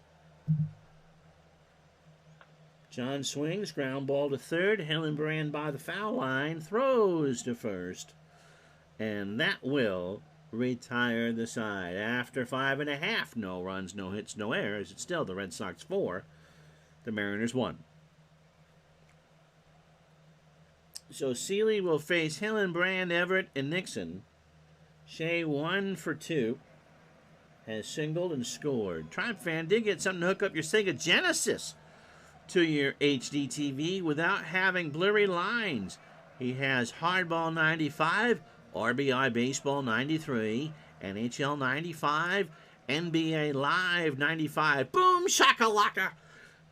John swings, ground ball to third. Hillenbrand by the foul line, throws to first. And that will retire the side. After 5.5, no runs, no hits, no errors. It's still the Red Sox 4, the Mariners 1. So Seeley will face Hillenbrand, Everett, and Nixon. Shea 1 for 2. Has singled and scored. Triumph fan did get something to hook up your Sega Genesis to your HD TV without having blurry lines. He has Hardball 95, RBI Baseball 93, NHL 95, NBA Live 95. Boom shakalaka!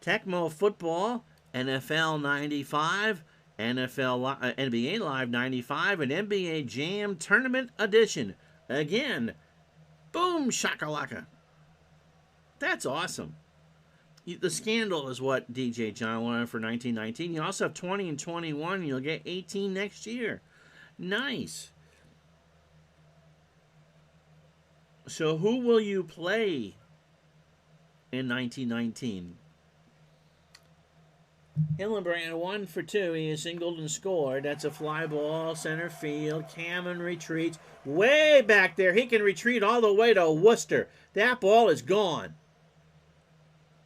Tecmo Football, NFL 95, NBA Live 95, and NBA Jam Tournament Edition. Again, boom shakalaka. That's awesome. The Scandal is what DJ John wanted for 1919. You also have 20 and 21. You'll get 18 next year. Nice. So who will you play in 1919? Hillenbrand 1 for 2. He has singled and scored. That's a fly ball, center field. Cameron retreats way back there. He can retreat all the way to Worcester. That ball is gone.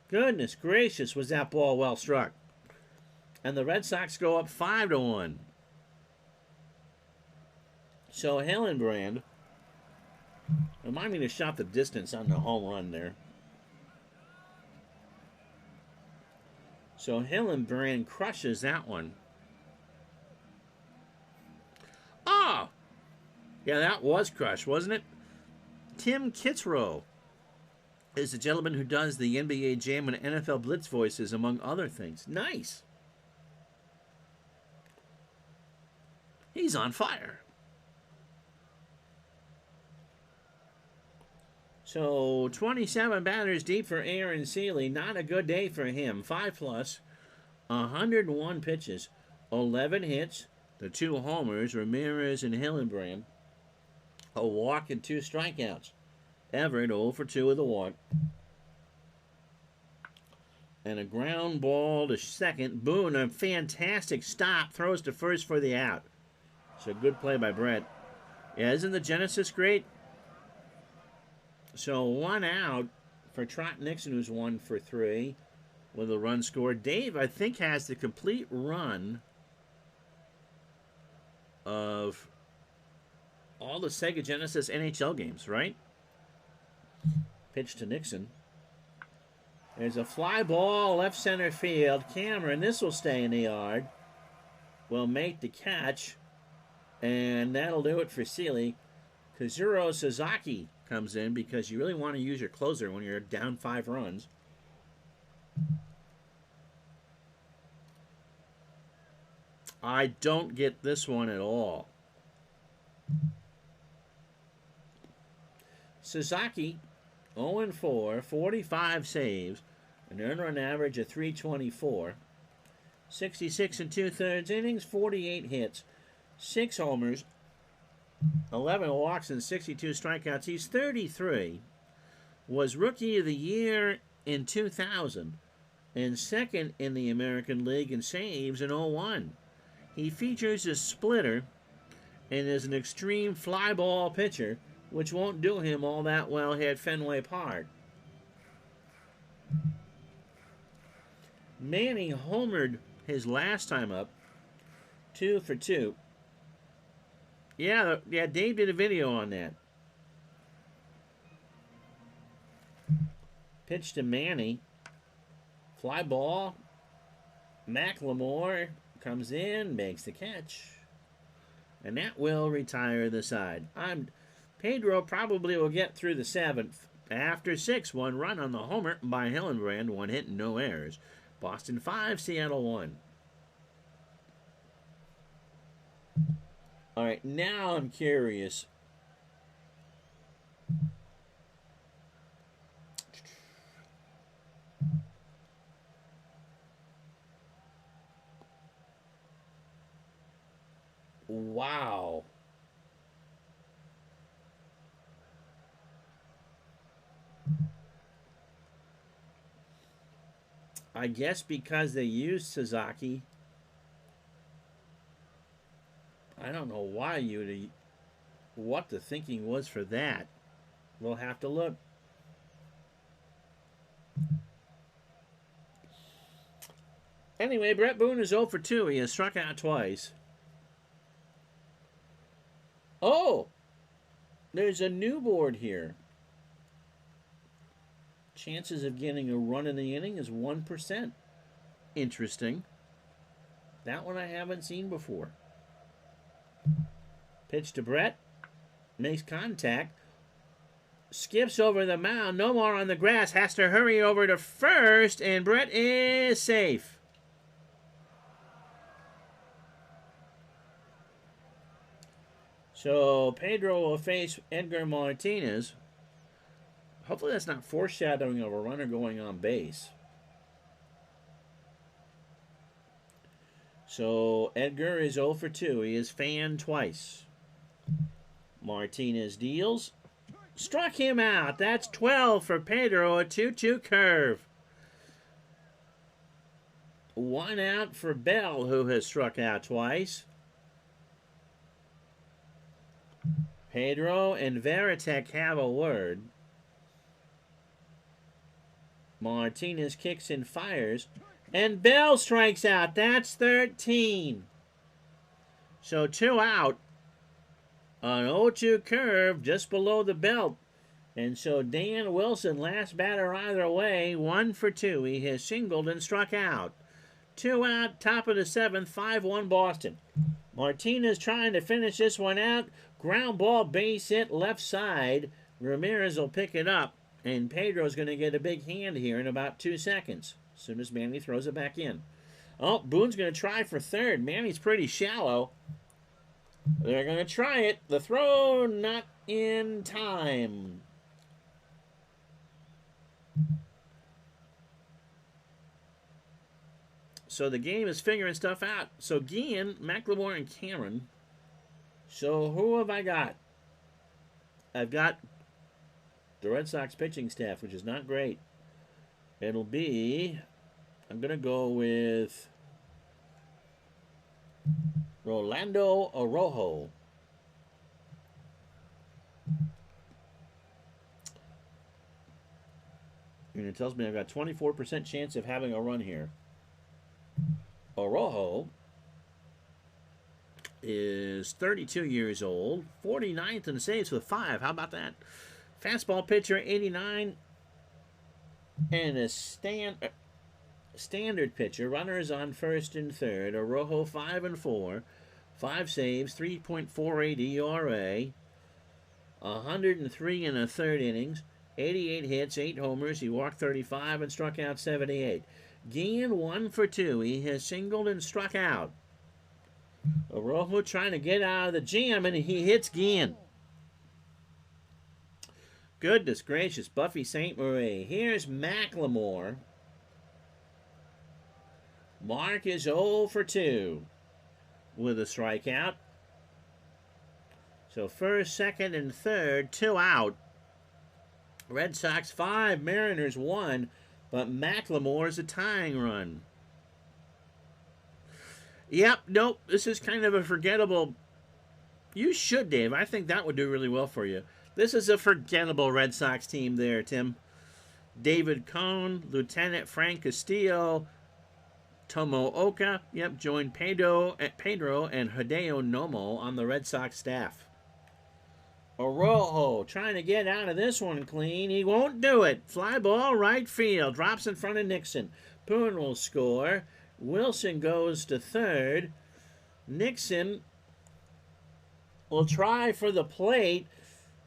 Goodness gracious, was that ball well struck. And the Red Sox go up 5-1. So Hillenbrand, remind me to shop the distance on the home run there. So Hillenbrand crushes that one. Oh! Yeah, that was crushed, wasn't it? Tim Kitzrow is the gentleman who does the NBA Jam and NFL Blitz voices, among other things. Nice. He's on fire. So 27 batters deep for Aaron Seeley. Not a good day for him. 5+, 101 pitches, 11 hits, the 2 homers, Ramirez and Hillenbrand. A walk and 2 strikeouts. Everett 0 for 2 with a walk. And a ground ball to second. Boone, a fantastic stop. Throws to first for the out. So good play by Brett. Yeah, isn't the Genesis great? So 1 out for Trot Nixon, who's 1 for 3 with a run scored. Dave, I think, has the complete run of all the Sega Genesis NHL games, right? Pitch to Nixon. There's a fly ball, left center field. Cameron, this will stay in the yard. Will make the catch. And that'll do it for Sealy. Kazuro Sasaki comes in because you really want to use your closer when you're down 5 runs. I don't get this one at all. Sasaki, 0-4, 45 saves, an earned run average of 324, 66 2/3 innings, 48 hits, 6 homers, 11 walks, and 62 strikeouts. He's 33, was Rookie of the Year in 2000, and second in the American League in saves in 01. He features a splitter and is an extreme fly ball pitcher, which won't do him all that well here at Fenway Park. Manny homered his last time up, 2 for 2. Yeah, Dave did a video on that. Pitch to Manny. Fly ball. McLemore comes in, makes the catch. And that will retire the side. Pedro probably will get through the 7th. After 6, 1 run on the homer by Hillenbrand, 1 hit, no errors. Boston 5, Seattle 1. All right, now I'm curious. Wow. I guess because they used Sasaki. I don't know why what the thinking was for that. We'll have to look. Anyway, Brett Boone is 0 for 2. He has struck out twice. Oh! There's a new board here. Chances of getting a run in the inning is 1%. Interesting. That one I haven't seen before. Pitch to Brett. Makes contact. Skips over the mound. No more on the grass. Has to hurry over to first. And Brett is safe. So Pedro will face Edgar Martinez. Hopefully that's not foreshadowing of a runner going on base. So Edgar is 0 for 2. He is fanned twice. Martinez deals. Struck him out. That's 12 for Pedro. A 2-2 curve. 1 out for Bell, who has struck out twice. Pedro and Varitek have a word. Martinez kicks and fires. And Bell strikes out. That's 13. So 2 out. An 0-2 curve just below the belt. And so Dan Wilson, last batter either way, 1 for 2. He has singled and struck out. 2 out, top of the 7th, 5-1 Boston. Martinez trying to finish this one out. Ground ball, base hit, left side. Ramirez will pick it up. And Pedro's going to get a big hand here in about 2 seconds. As soon as Manny throws it back in. Oh, Boone's going to try for third. Manny's pretty shallow. They're going to try it. The throw not in time. So the game is figuring stuff out. So Guillen, McLemore, and Cameron. So who have I got? I've got the Red Sox pitching staff, which is not great. It'll be, I'm going to go with Rolando Araujo. And it tells me I've got 24% chance of having a run here. Araujo is 32 years old, 49th in saves with 5. How about that? Fastball pitcher, 89. And a standard pitcher. Runners on first and third. Araujo 5 and 4. 5 saves, 3.48 ERA, 103 in the third innings, 88 hits, 8 homers. He walked 35 and struck out 78. Guillen 1 for 2. He has singled and struck out. Arrojo trying to get out of the jam, and he hits Guillen. Goodness gracious, Buffy St. Marie. Here's McLemore. Mark is 0 for 2 with a strikeout. So first, second, and third, 2 out. Red Sox 5, Mariners 1, but McLemore's a tying run. Yep, nope, this is kind of a forgettable. You should, Dave. I think that would do really well for you. This is a forgettable Red Sox team there, Tim. David Cone, Lieutenant Frank Castillo, Tomooka, joined Pedro and Hideo Nomo on the Red Sox staff. Arrojo trying to get out of this one clean. He won't do it. Fly ball right field. Drops in front of Nixon. Poon will score. Wilson goes to third. Nixon will try for the plate.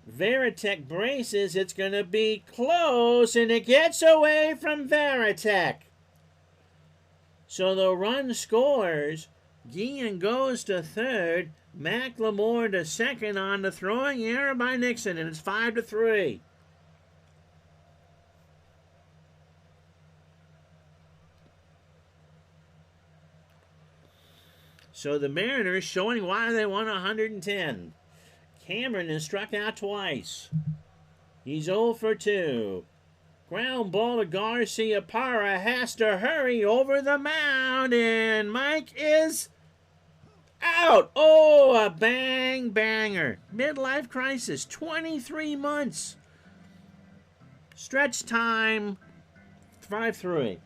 Varitek braces. It's going to be close, and it gets away from Varitek. So the run scores. Guillen goes to third. McLemore to second on the throwing error by Nixon, and it's 5-3. So the Mariners showing why they won 110. Cameron has struck out twice. He's 0 for 2. Ground ball to Garcia. Parra has to hurry over the mound, and Mike is out. Oh, a bang banger. Midlife crisis. 23 months. Stretch time. 5-3.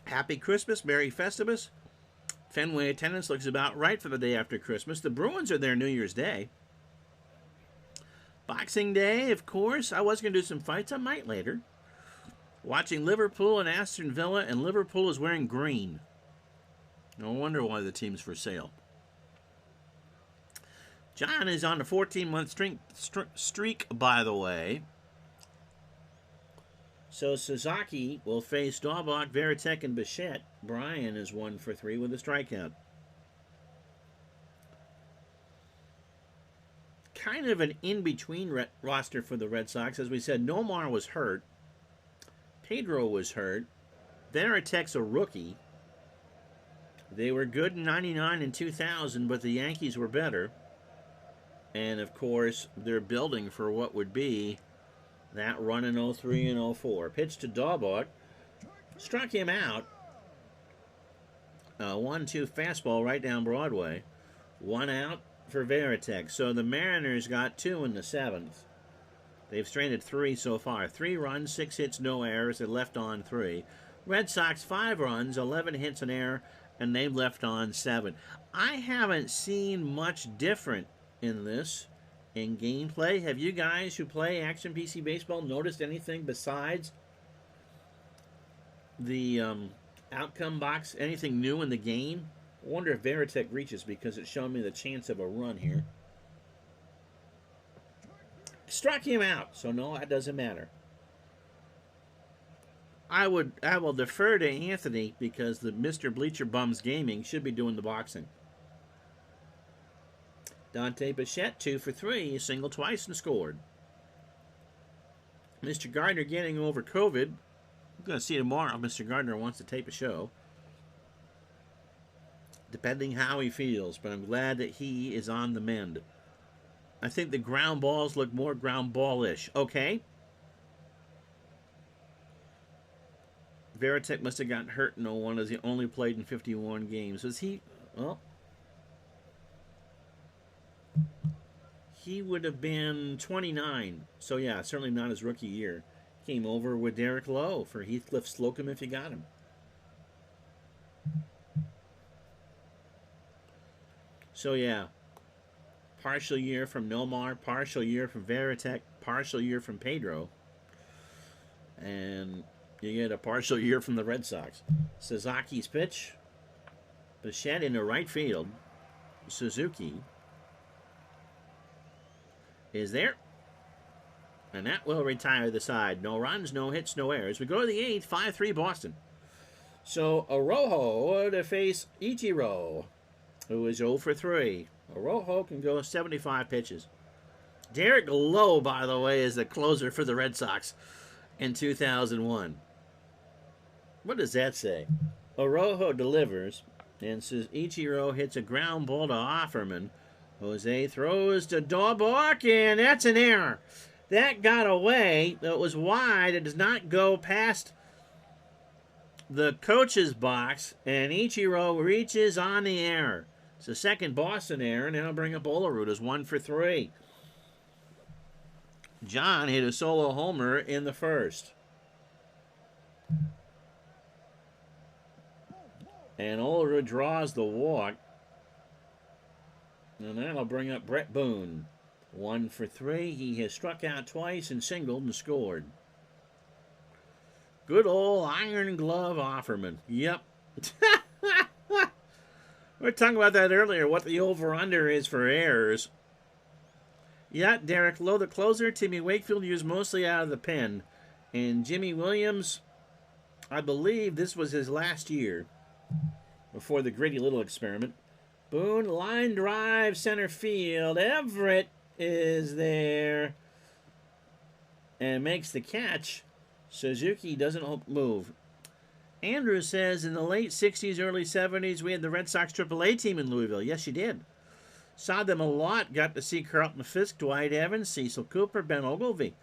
Happy Christmas, Merry Festivus. Fenway attendance looks about right for the day after Christmas. The Bruins are there New Year's Day. Boxing Day, of course. I was going to do some fights. I might later. Watching Liverpool and Aston Villa, and Liverpool is wearing green. No wonder why the team's for sale. John is on a 14-month streak, by the way. So Sasaki will face Daubach, Varitek, and Bichette. Brian is 1 for 3 with a strikeout. Kind of an in-between roster for the Red Sox. As we said, Nomar was hurt. Pedro was hurt. Varitek's a rookie. They were good in 99 and 2000, but the Yankees were better. And, of course, they're building for what would be that run in 03 and 04. Pitch to Daubach. Struck him out. 1-2 fastball right down Broadway. 1 out for Varitek. So the Mariners got 2 in the 7th. They've stranded 3 so far. 3 runs, 6 hits, no errors. They left on 3. Red Sox 5 runs, 11 hits, an error, and they've left on 7. I haven't seen much different in this. In gameplay, have you guys who play Action PC Baseball noticed anything besides the outcome box? Anything new in the game? I wonder if Varitek reaches, because it's showing me the chance of a run here. Struck him out, so no, that doesn't matter. I will defer to Anthony, because the Mr. Bleacher Bums Gaming should be doing the boxing. Dante Bichette, 2 for 3, singled twice and scored. Mr. Gardner getting over COVID. I'm going to see tomorrow if Mr. Gardner wants to tape a show. Depending how he feels, but I'm glad that he is on the mend. I think the ground balls look more ground ball-ish. Okay. Varitek must have gotten hurt in 01 as he only played in 51 games. Was he... Well... he would have been 29. So, yeah, certainly not his rookie year. Came over with Derek Lowe for Heathcliff Slocum if you got him. So, yeah, partial year from Nomar, partial year from Varitek, partial year from Pedro. And you get a partial year from the Red Sox. Sazaki's pitch. Bichette into right field. Suzuki is there. And that will retire the side. No runs, no hits, no errors. We go to the 8th, 5-3 Boston. So Arrojo to face Ichiro, who is 0 for 3. Arrojo can go 75 pitches. Derek Lowe, by the way, is the closer for the Red Sox in 2001. What does that say? Arrojo delivers, and says Ichiro hits a ground ball to Offerman. Jose throws to Dahlbach, and that's an error. That got away. It was wide. It does not go past the coach's box, and Ichiro reaches on the error. It's the second Boston error, and I'll bring up Olerud as 1 for 3. John hit a solo homer in the first. And Olerud draws the walk. And that'll bring up Brett Boone. 1 for 3. He has struck out twice and singled and scored. Good old Iron Glove Offerman. Yep. We were talking about that earlier, what the over-under is for errors. Yeah, Derek Lowe, the closer. Timmy Wakefield used mostly out of the pen. And Jimmy Williams, I believe this was his last year before the gritty little experiment. Boone, line drive, center field. Everett is there and makes the catch. Suzuki doesn't move. Andrew says in the late 60s, early 70s, we had the Red Sox AAA team in Louisville. Yes, you did. Saw them a lot. Got to see Carlton Fisk, Dwight Evans, Cecil Cooper, Ben Ogilvie.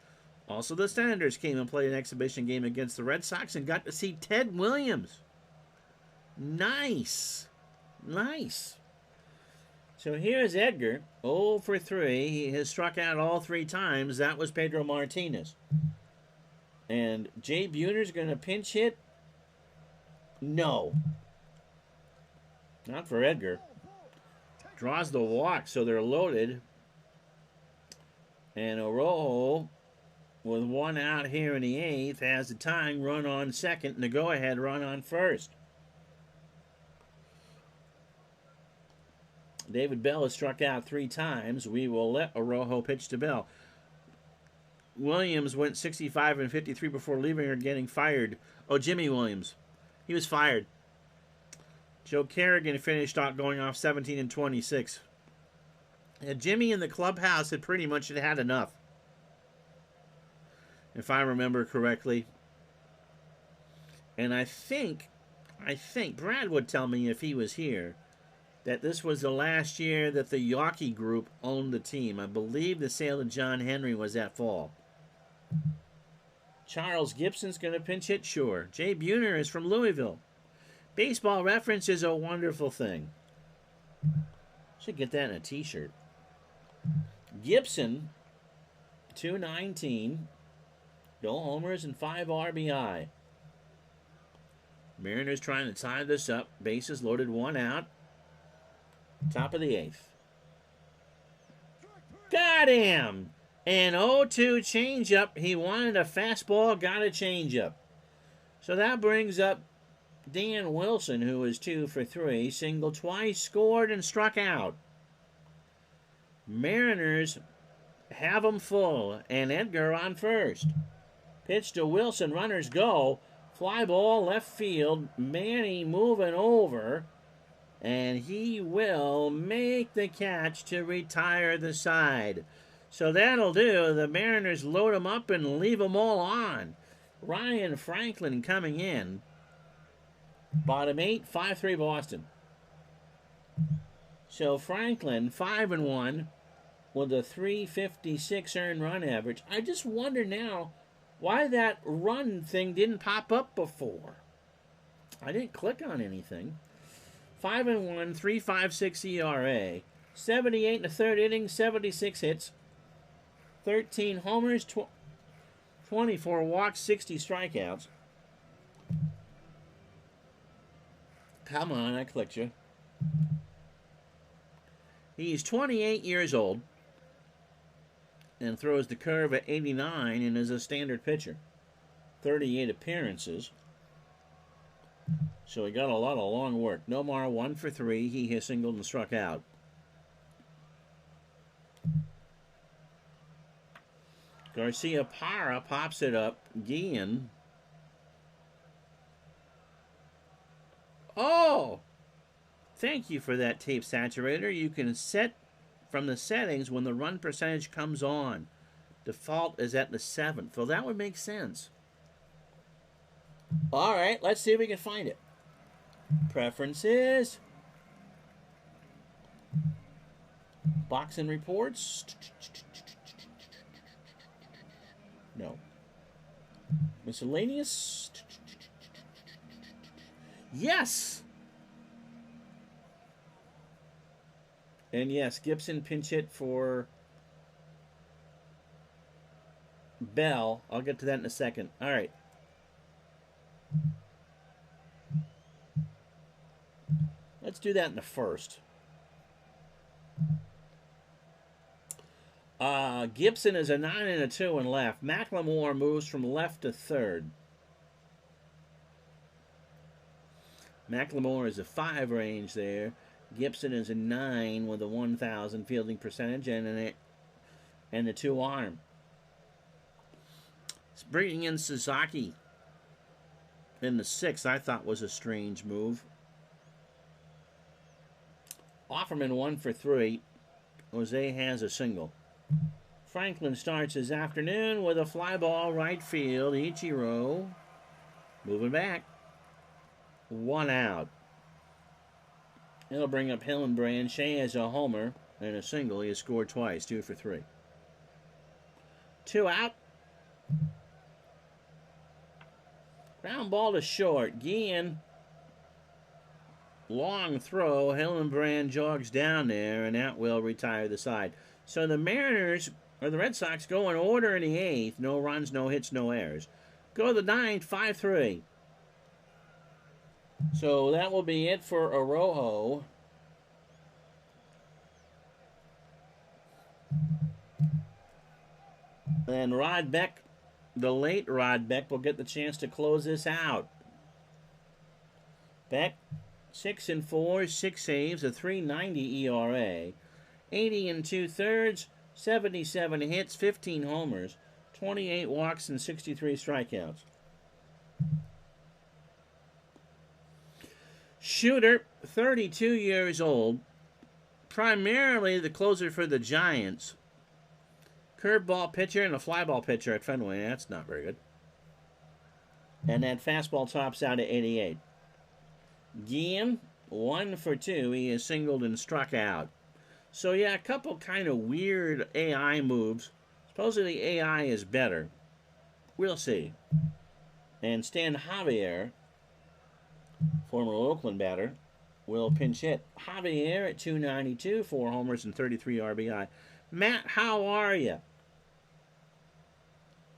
Also, the Senators came and played an exhibition game against the Red Sox and got to see Ted Williams. Nice. Nice. So here's Edgar, 0 for 3. He has struck out all 3 times. That was Pedro Martinez. And Jay Buhner's going to pinch hit? No. Not for Edgar. Draws the walk, so they're loaded. And Arrojo, with 1 out here in the 8th, has the tying run on second and the go-ahead run on first. David Bell has struck out 3 times. We will let Arrojo pitch to Bell. Williams went 65 and 53 before leaving or getting fired. Oh, Jimmy Williams. He was fired. Joe Kerrigan finished out going off 17 and 26. And Jimmy in the clubhouse had pretty much had enough, if I remember correctly. And I think Brad would tell me if he was here that this was the last year that the Yawkey group owned the team. I believe the sale to John Henry was that fall. Charles Gibson's going to pinch hit, sure. Jay Buhner is from Louisville. Baseball Reference is a wonderful thing. Should get that in a t-shirt. Gibson, 219, no homers and 5 RBI. Mariners trying to tie this up. Bases loaded, 1 out. Top of the 8th. Got him! An 0-2 changeup. He wanted a fastball, got a changeup. So that brings up Dan Wilson, who is 2 for 3. Singled twice, scored, and struck out. Mariners have them full, and Edgar on first. Pitch to Wilson, runners go. Fly ball left field. Manny moving over. And he will make the catch to retire the side. So that'll do. The Mariners load them up and leave them all on. Ryan Franklin coming in. Bottom 8, 5-3 Boston. So Franklin, 5-1 with a 356 earned run average. I just wonder now why that run thing didn't pop up before. I didn't click on anything. 5-1, 3.56 ERA. 78 in the third inning, 76 hits, 13 homers, 24 walks, 60 strikeouts. Come on, I clicked you. He's 28 years old and throws the curve at 89 and is a standard pitcher. 38 appearances. So he got a lot of long work. Nomar 1 for 3. He has singled and struck out. Garcia Parra pops it up. Guillen. Oh! Thank you for that, Tape Saturator. You can set from the settings when the run percentage comes on. Default is at the 7th. Well, that would make sense. All right, let's see if we can find it. Preferences. Boxing reports. No. Miscellaneous. Yes! And yes, Gibson pinch hit for Bell. I'll get to that in a second. All right. Let's do that in the first. Gibson is a 9 and a 2 in left. McLemore moves from left to third. McLemore is a 5 range there. Gibson is a 9 with a 1,000 fielding percentage and the 2 arm. Bringing in Sasaki in the 6th, I thought was a strange move. Offerman 1 for 3. Jose has a single. Franklin starts his afternoon with a fly ball right field. Ichiro moving back. 1 out. It'll bring up Hillenbrand. Shea has a homer and a single. He has scored twice, 2 for 3. 2 out. Ground ball to short. Guillen. Long throw. Hillenbrand jogs down there, and that will retire the side. So the Mariners, or the Red Sox, go in order in the 8th. No runs, no hits, no errors. Go to the 9th, 5-3. So that will be it for Arrojo. And Rod Beck, the late Rod Beck, will get the chance to close this out. Beck, 6 and 4, 6 saves, a 3.90 ERA, 80 and 2/3, 77 hits, 15 homers, 28 walks, and 63 strikeouts. Shooter, 32 years old, primarily the closer for the Giants. Curveball pitcher and a flyball pitcher at Fenway. That's not very good. And that fastball tops out at 88. Guillen, 1 for 2. He is singled and struck out. So, yeah, a couple kind of weird AI moves. Supposedly AI is better. We'll see. And Stan Javier, former Oakland batter, will pinch hit. Javier at 292, 4 homers and 33 RBI. Matt, how are you?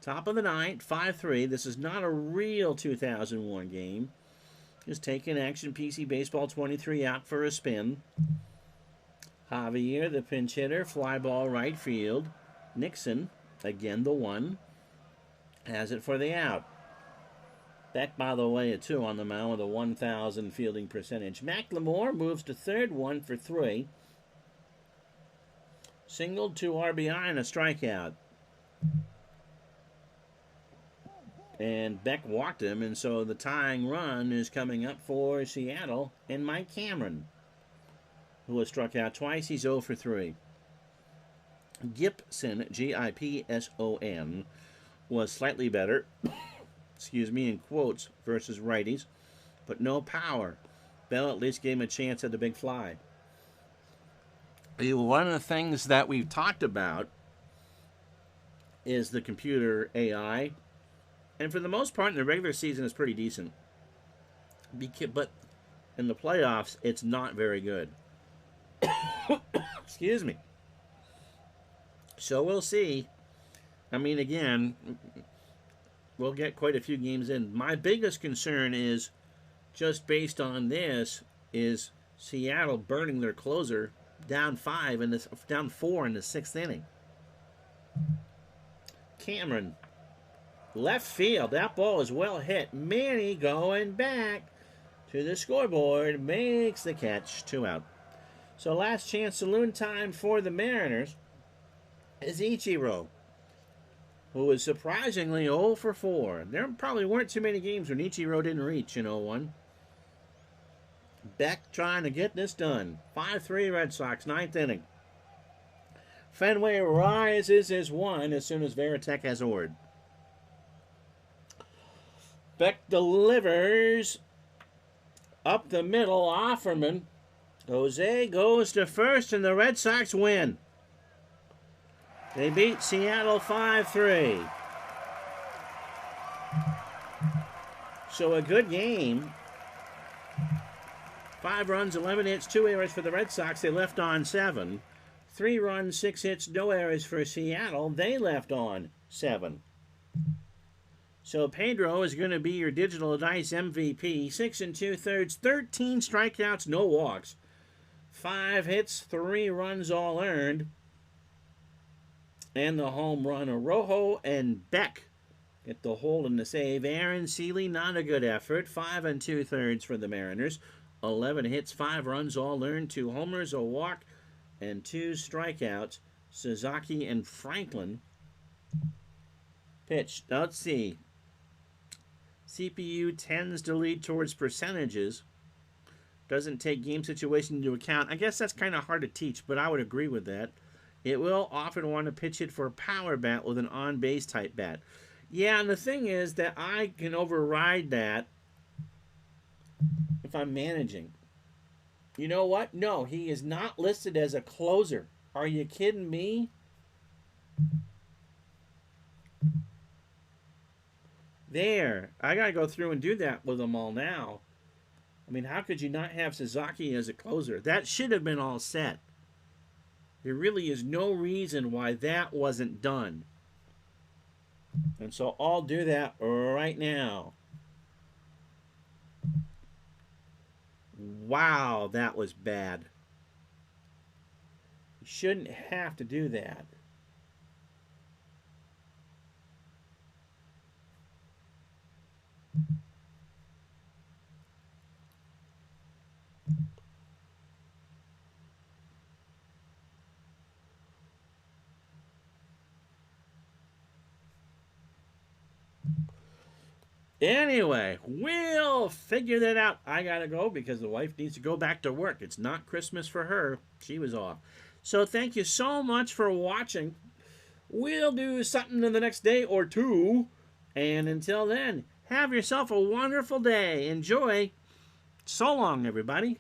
Top of the 9th, 5-3. This is not a real 2001 game. Just taking action. PC Baseball 23 out for a spin. Javier, the pinch hitter, fly ball right field. Nixon, again the 1, has it for the out. Beck, by the way, a 2 on the mound with a 1,000 fielding percentage. McLemore moves to third, 1 for 3. Singled, 2 RBI, and a strikeout. And Beck walked him, and so the tying run is coming up for Seattle and Mike Cameron, who has struck out twice. He's 0 for 3. Gibson, Gipson, was slightly better, excuse me, in quotes, versus righties, but no power. Bell at least gave him a chance at the big fly. One of the things that we've talked about is the computer AI. And for the most part, in the regular season, it's pretty decent. But in the playoffs, it's not very good. Excuse me. So we'll see. I mean, again, we'll get quite a few games in. My biggest concern is, just based on this, is Seattle burning their closer down 4 in the 6th inning. Cameron, left field. That ball is well hit. Manny going back to the scoreboard, makes the catch. 2 out. So last chance saloon time for the Mariners is Ichiro, who was surprisingly 0 for 4. There probably weren't too many games when Ichiro didn't reach in 0-1. Beck trying to get this done. 5-3 Red Sox, 9th inning. Fenway rises as 1 as soon as Varitek has Ord. Beck delivers up the middle. Offerman. Jose goes to first, and the Red Sox win. They beat Seattle 5-3. So a good game. 5 runs, 11 hits, 2 errors for the Red Sox. They left on 7. 3 runs, 6 hits, no errors for Seattle. They left on 7. So Pedro is going to be your digital dice MVP. 6 2/3, 13 strikeouts, no walks. 5 hits, 3 runs all earned. And the home run. Rojo and Beck get the hold and the save. Aaron Seeley, not a good effort. 5 2/3 for the Mariners. 11 hits, 5 runs all earned. 2 homers, a walk, and 2 strikeouts. Sasaki and Franklin pitched. Let's see. CPU tends to lead towards percentages. Doesn't take game situation into account. I guess that's kind of hard to teach, but I would agree with that. It will often want to pitch it for a power bat with an on-base type bat. Yeah, and the thing is that I can override that if I'm managing. You know what? No, he is not listed as a closer. Are you kidding me? There. I got to go through and do that with them all now. I mean, how could you not have Sasaki as a closer? That should have been all set. There really is no reason why that wasn't done. And so I'll do that right now. Wow, that was bad. You shouldn't have to do that. Anyway, we'll figure that out. I gotta go because the wife needs to go back to work. It's not Christmas for her. She was off. So thank you so much for watching. We'll do something in the next day or two. And until then, have yourself a wonderful day. Enjoy. So long, everybody.